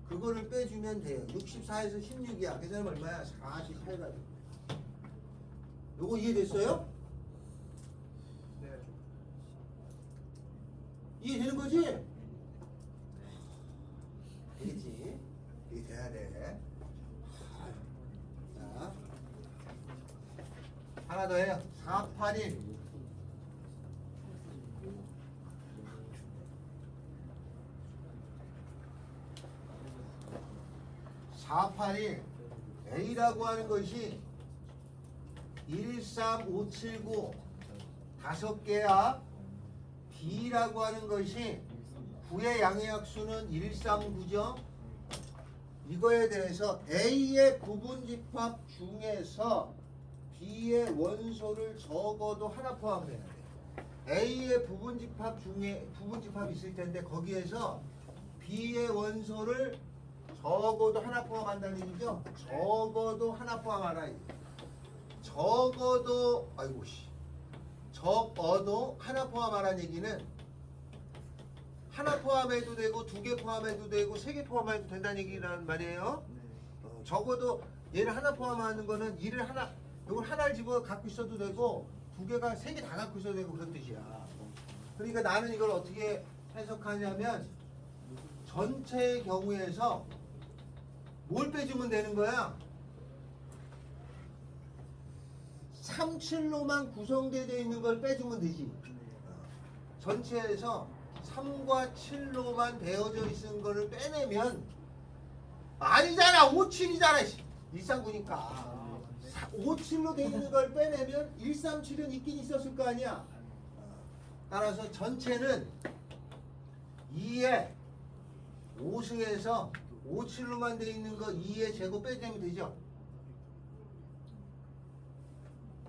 그거를 빼주면 돼요. 64에서 16이야. 계산하면 얼마야? 48가지. 요거 이해됐어요? 네. 이해되는 거지? 되겠지? 이게 돼야 돼. 자, 하나 더 해요. 481. A라고 하는 것이 1, 3, 5, 7, 9 5개야. B라고 하는 것이 9의 양의학수는 1, 3, 9죠. 이거에 대해서 A의 부분 집합 중에서 B의 원소를 적어도 하나 포함해야 돼. A의 부분집합이 있을 텐데 거기에서 B의 원소를 적어도 하나 포함한다는 얘기죠. 적어도 하나 포함하라. 적어도 적어도 하나 포함하라는 얘기는 하나 포함해도 되고 두 개 포함해도 되고 세 개 포함해도 된다는 얘기란 말이에요. 적어도 얘를 하나 포함하는 거는 이걸 하나를 집어 갖고 있어도 되고 두 개가 세 개 다 갖고 있어도 되고 그런 뜻이야. 그러니까 나는 이걸 어떻게 해석하냐면 전체의 경우에서 뭘 빼주면 되는 거야? 3, 7로만 구성되어 있는 걸 빼주면 되지. 전체에서 3과 7로만 되어져 있는 거를 빼내면 아니잖아. 5, 7이잖아. 139니까. 5, 7로 되어 있는 걸 빼내면 1, 3, 7은 있긴 있었을 거 아니야. 따라서 전체는 2에 5승에서 5, 7로만 되어 있는 거 2의 제곱 빼내면 되죠.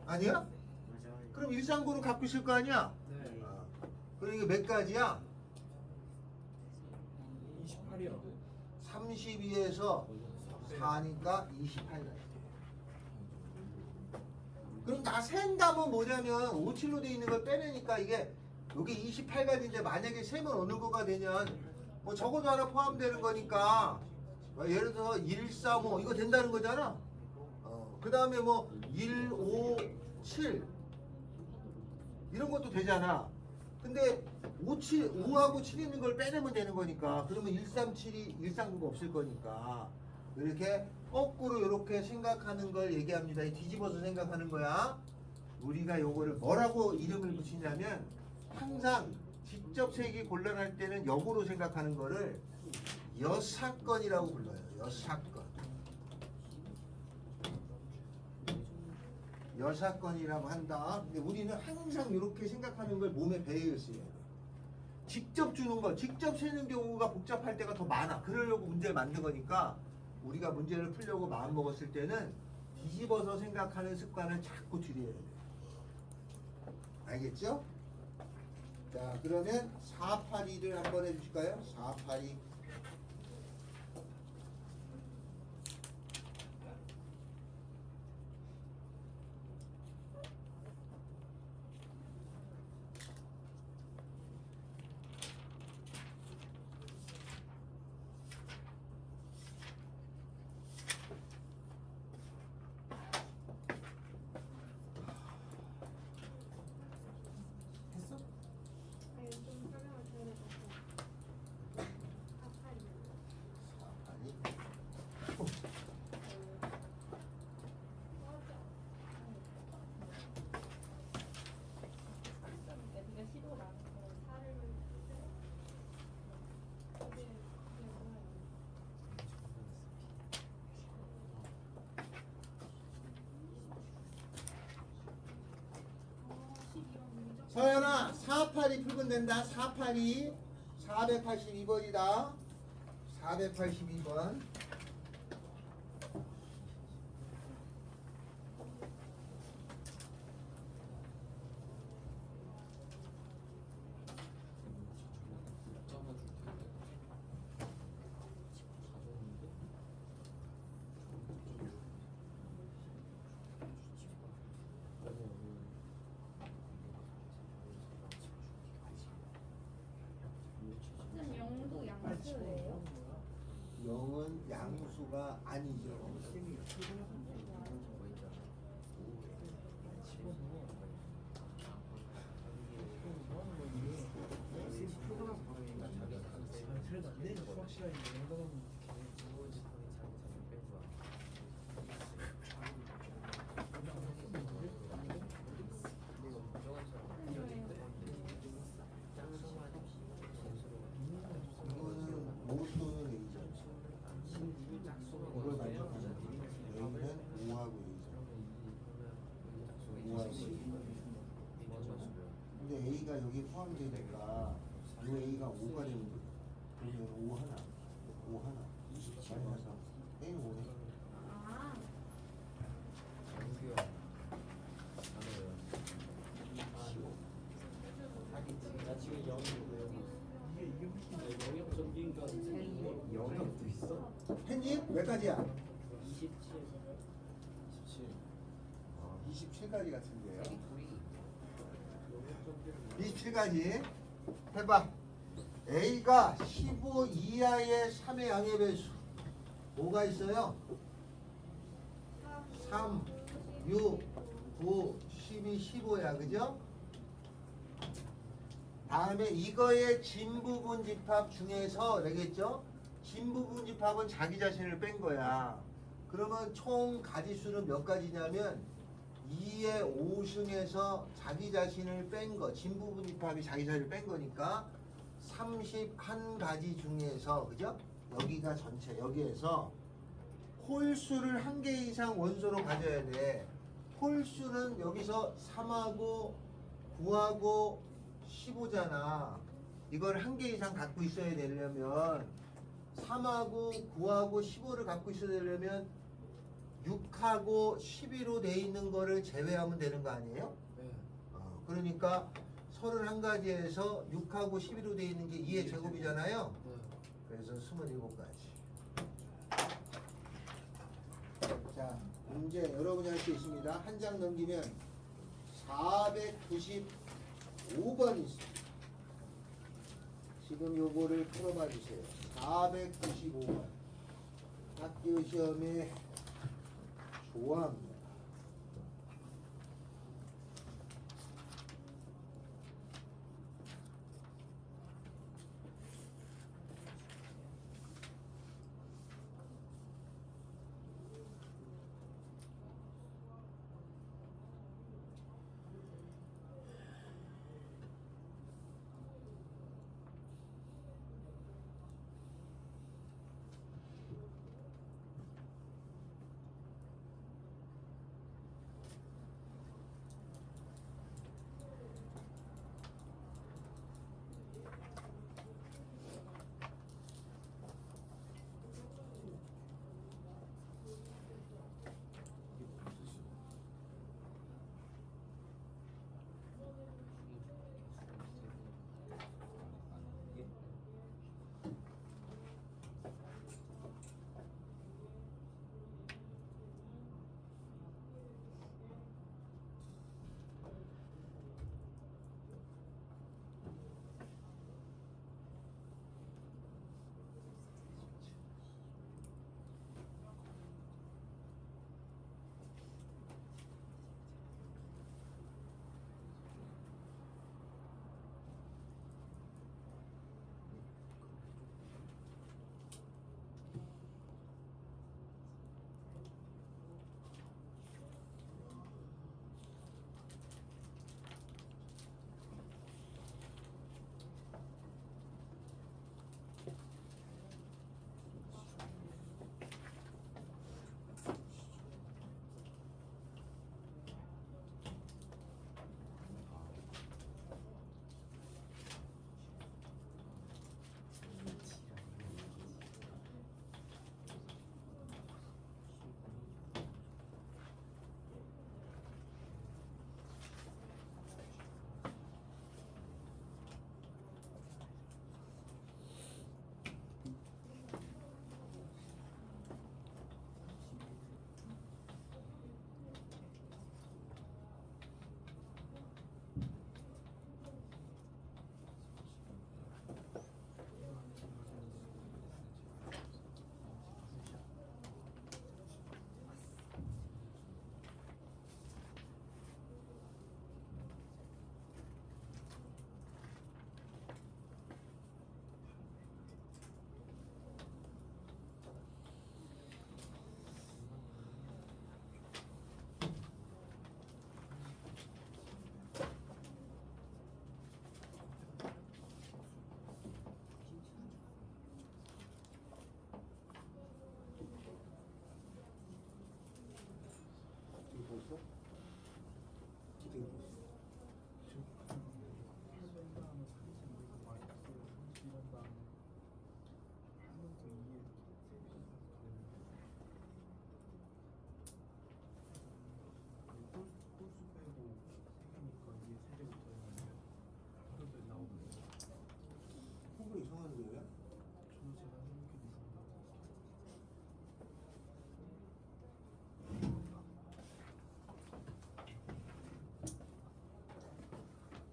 아니야? 그럼 139는 갖고 있을 거 아니야? 네. 그러니까 몇 가지야? 28이요. 32에서 4니까 28가지. 그럼 다 센다면 뭐냐면 5, 7로 되어 있는 걸 빼내니까 이게 여기 28가지인데 만약에 세면 어느 거가 되면 뭐 적어도 하나 포함되는 거니까 예를 들어서 1, 4, 5 이거 된다는 거잖아. 그 다음에 뭐 1, 5, 7 이런 것도 되잖아. 근데 5하고 7 있는 걸 빼내면 되는 거니까 그러면 1, 3, 7이 139가 없을 거니까 이렇게 거꾸로 이렇게 생각하는 걸 얘기합니다. 뒤집어서 생각하는 거야. 우리가 요거를 뭐라고 이름을 붙이냐면 항상 직접 세기 곤란할 때는 역으로 생각하는 거를 여사건이라고 불러요. 여사건. 여사건이라고 한다. 근데 우리는 항상 이렇게 생각하는 걸 몸에 배어 있어요. 직접 주는 거, 직접 세는 경우가 복잡할 때가 더 많아. 그러려고 문제를 만든 거니까 우리가 문제를 풀려고 마음 먹었을 때는 뒤집어서 생각하는 습관을 자꾸 들여야 돼요. 알겠죠? 자, 그러면 482를 한번 해주실까요? 482. 했어? 아니, 좀 설명을 드려야 될것 같아요. 482. 네가 시도를 안 해서 살을 서연아, 482 풀면 된다. 482. 482번이다. 482번. 쌤 영도 양수예요? 0은 양수가 아니죠. 수학시간이 이거는 모수는 A죠. 이걸 만족하는 A는 5하고 A죠. 5하고 A. 근데 A가 여기 포함되니까 이 A가 5가 되는 거예요. 그러면 5 하나, 5 하나, 마이너스 A는 5네. 아, 이게 훨씬 영역 전기인가 영역도 있어? 햇님 몇 가지야? 27. 27. 27가지 같은데요. 영역 전기는 27가지 해봐. A가 15 이하의 3의 양의 배수 뭐가 있어요? 3, 6, 9, 12, 15야 그죠? 다음에 이거의 진부분 집합 중에서 되겠죠? 진부분 집합은 자기 자신을 뺀 거야. 그러면 총 가지수는 몇 가지냐면 2의 5승에서 자기 자신을 뺀 거, 진부분 집합이 자기 자신을 뺀 거니까 31가지 중에서 그죠? 여기가 전체 여기에서 홀수를 한 개 이상 원소로 가져야 돼. 홀수는 여기서 3하고 9하고 15잖아. 이걸 한 개 이상 갖고 있어야 되려면 3하고 9하고 15를 갖고 있어야 되려면 6하고 12로 돼 있는 거를 제외하면 되는 거 아니에요? 네. 그러니까 31가지에서 6하고 12로 돼 있는 게 2의 제곱이잖아요. 네. 그래서 27가지. 자, 문제 여러분이 할 수 있습니다. 한 장 넘기면 495번 있습니다. 지금 요거를 풀어봐 주세요. 495번. 학교 시험에 좋아합니다.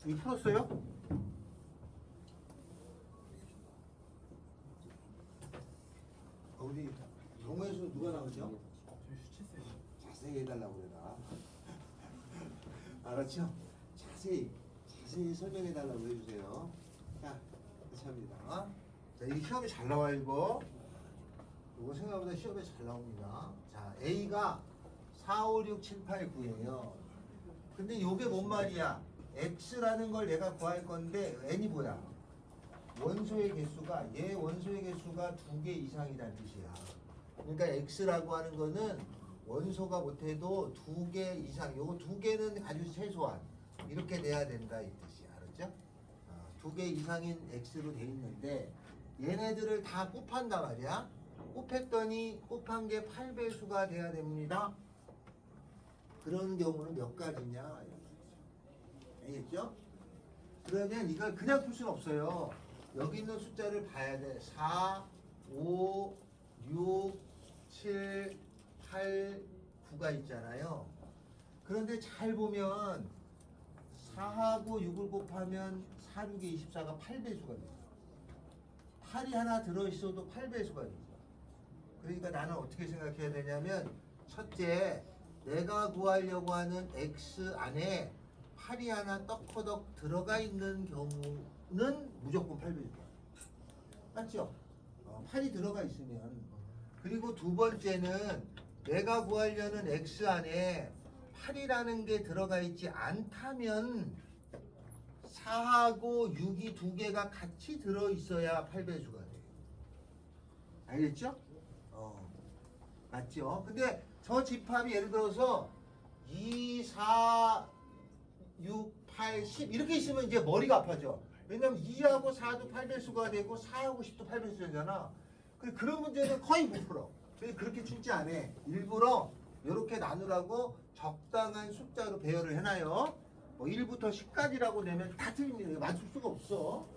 이거 풀었어요? 우리 동호회에서 누가 나오죠? 저희 수치쌤. 자세히 해달라고 그래라. 알았죠? 자세히 설명해달라고 해주세요. 자, 같이 합니다. 자, 이 시험에 잘 나와요, 이거. 이거 생각보다 시험에 잘 나옵니다. 자, A가 4, 5, 6, 7, 8, 9예요. 근데 이게 뭔 말이야? X라는 걸 내가 구할 건데 N이 뭐야? 원소의 개수가 얘 원소의 개수가 2개 이상이란 뜻이야. 그러니까 X라고 하는 거는 원소가 못해도 2개 이상, 요거 2개는 아주 최소한 이렇게 돼야 된다 이 뜻이야. 알았죠? 2개 이상인 X로 돼 있는데 얘네들을 다 곱한단 말이야. 곱했더니 곱한 게 8배수가 돼야 됩니다. 그런 경우는 몇 가지냐? 알겠죠? 그러면 이걸 그냥 풀 수는 없어요. 여기 있는 숫자를 봐야 돼. 4, 5, 6, 7, 8, 9가 있잖아요. 그런데 잘 보면 4하고 6을 곱하면 4, 6에 24가 8배수가 돼요. 8이 하나 들어있어도 8배수가 돼요. 그러니까 나는 어떻게 생각해야 되냐면 첫째, 내가 구하려고 하는 X 안에 8이 하나 떡커덕 들어가 있는 경우는 무조건 8배수야. 맞죠? 8이 들어가 있으면. 그리고 두 번째는 내가 구하려는 X 안에 8이라는 게 들어가 있지 않다면 4하고 6이 두 개가 같이 들어있어야 8배수가 돼. 알겠죠? 맞죠? 근데 저 집합이 예를 들어서 2, 4, 6, 8, 10 이렇게 있으면 이제 머리가 아파져. 왜냐면 2하고 4도 8배수가 되고 4하고 10도 8배수 되잖아. 그런 문제는 거의 못 풀어. 그렇게 출제 안 해. 일부러 이렇게 나누라고 적당한 숫자로 배열을 해놔요. 뭐 1부터 10까지라고 내면 다 틀립니다. 이거 맞출 수가 없어.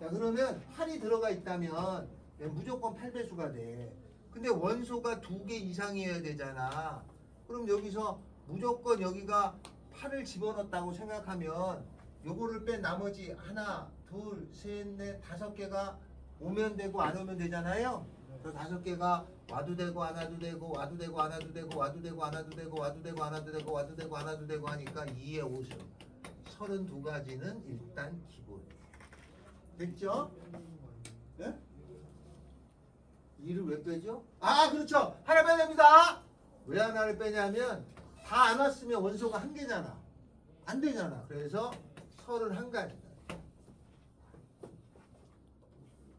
자, 그러면 8이 들어가 있다면 무조건 8배수가 돼. 근데 원소가 2개 이상이어야 되잖아. 그럼 여기서 무조건 여기가 8을 집어넣었다고 생각하면 요거를 뺀 나머지 하나, 둘, 셋, 넷, 5개가 오면 되고 안 오면 되잖아요. 그 5개가 와도 되고 안 와도 되고 와도 되고 안 와도 되고 와도 되고 안 와도 되고 와도 되고 안 와도 되고 와도 되고 안 와도 되고 하니까 2의 5승 32가지는 일단 기본이에요. 됐죠? 네? 2를 왜 빼죠? 아, 그렇죠. 하나 빼야 됩니다. 왜 하나를 빼냐면 다 안 왔으면 원소가 한 개잖아. 안 되잖아. 그래서 31가지다.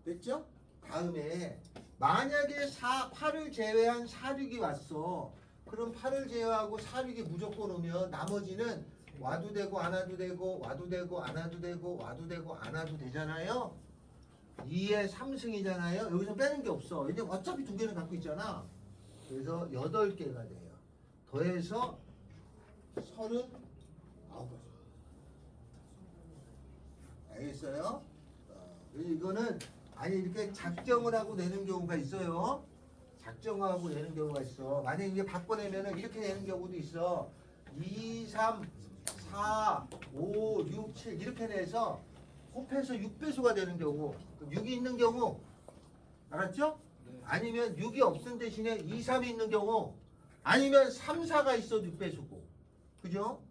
됐죠? 다음에 만약에 8을 제외한 4, 6이 왔어. 그럼 8을 제외하고 4, 6이 무조건 오면 나머지는 와도 되고 안 와도 되고 와도 되고 안 와도 되고 와도 되고 안 와도 되잖아요. 2의 3승이잖아요. 여기서 빼는 게 없어. 왜냐면 어차피 2개는 갖고 있잖아. 그래서 8개가 돼요. 더해서 39가지. 알겠어요? 이거는 아니 이렇게 작정을 하고 내는 경우가 있어요. 작정하고 내는 경우가 있어. 만약에 이게 바꿔내면은 이렇게 내는 경우도 있어. 2, 3, 4, 5, 6, 7 이렇게 내서 곱해서 6배수가 되는 경우, 6이 있는 경우, 알았죠? 네. 아니면 6이 없은 대신에 2, 3이 있는 경우, 아니면 3, 4가 있어도 6배수고, 그죠?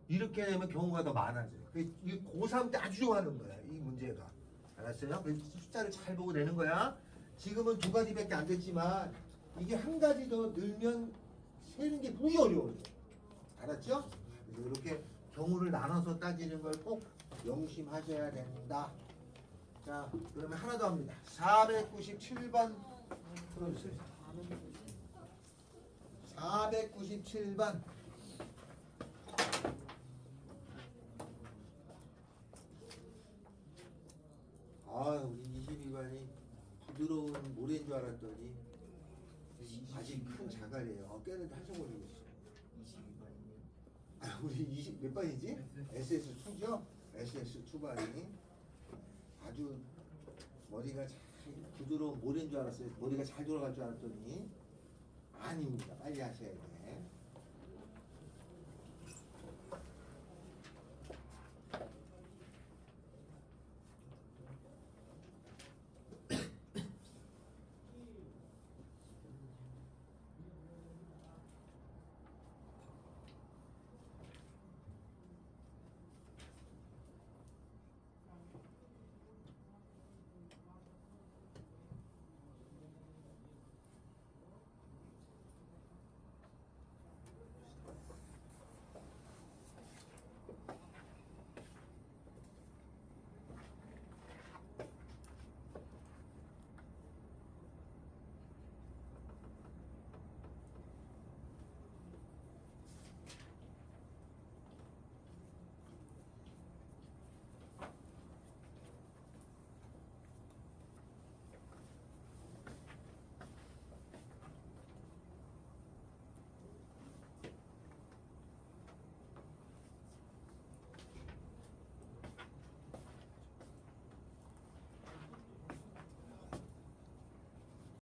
이렇게 되면 경우가 더 많아져요. 이 고3 때 아주 좋아하는 거야, 이 문제가. 알았어요? 그래서 숫자를 잘 보고 내는 거야. 지금은 2가지밖에 안 됐지만, 이게 한 가지 더 늘면 세는 게 무지 어려워요. 알았죠? 그래서 이렇게 경우를 나눠서 따지는 걸 꼭 명심하셔야 된다. 자, 그러면 하나 더 합니다. 497번 풀어주세요. 497번. 아, 우리 22반이 부드러운 모래인 줄 알았더니 아직 큰 자갈이에요. 깨는데 한참 걸리고 있어. 22반이요? 아, 우리 20 몇 반이지? SS2죠? SS2반이 아주 머리가 잘 부드러운 모래인 줄 알았어요. 머리가 잘 돌아갈 줄 알았더니 아닙니다. 빨리 하셔야 돼요.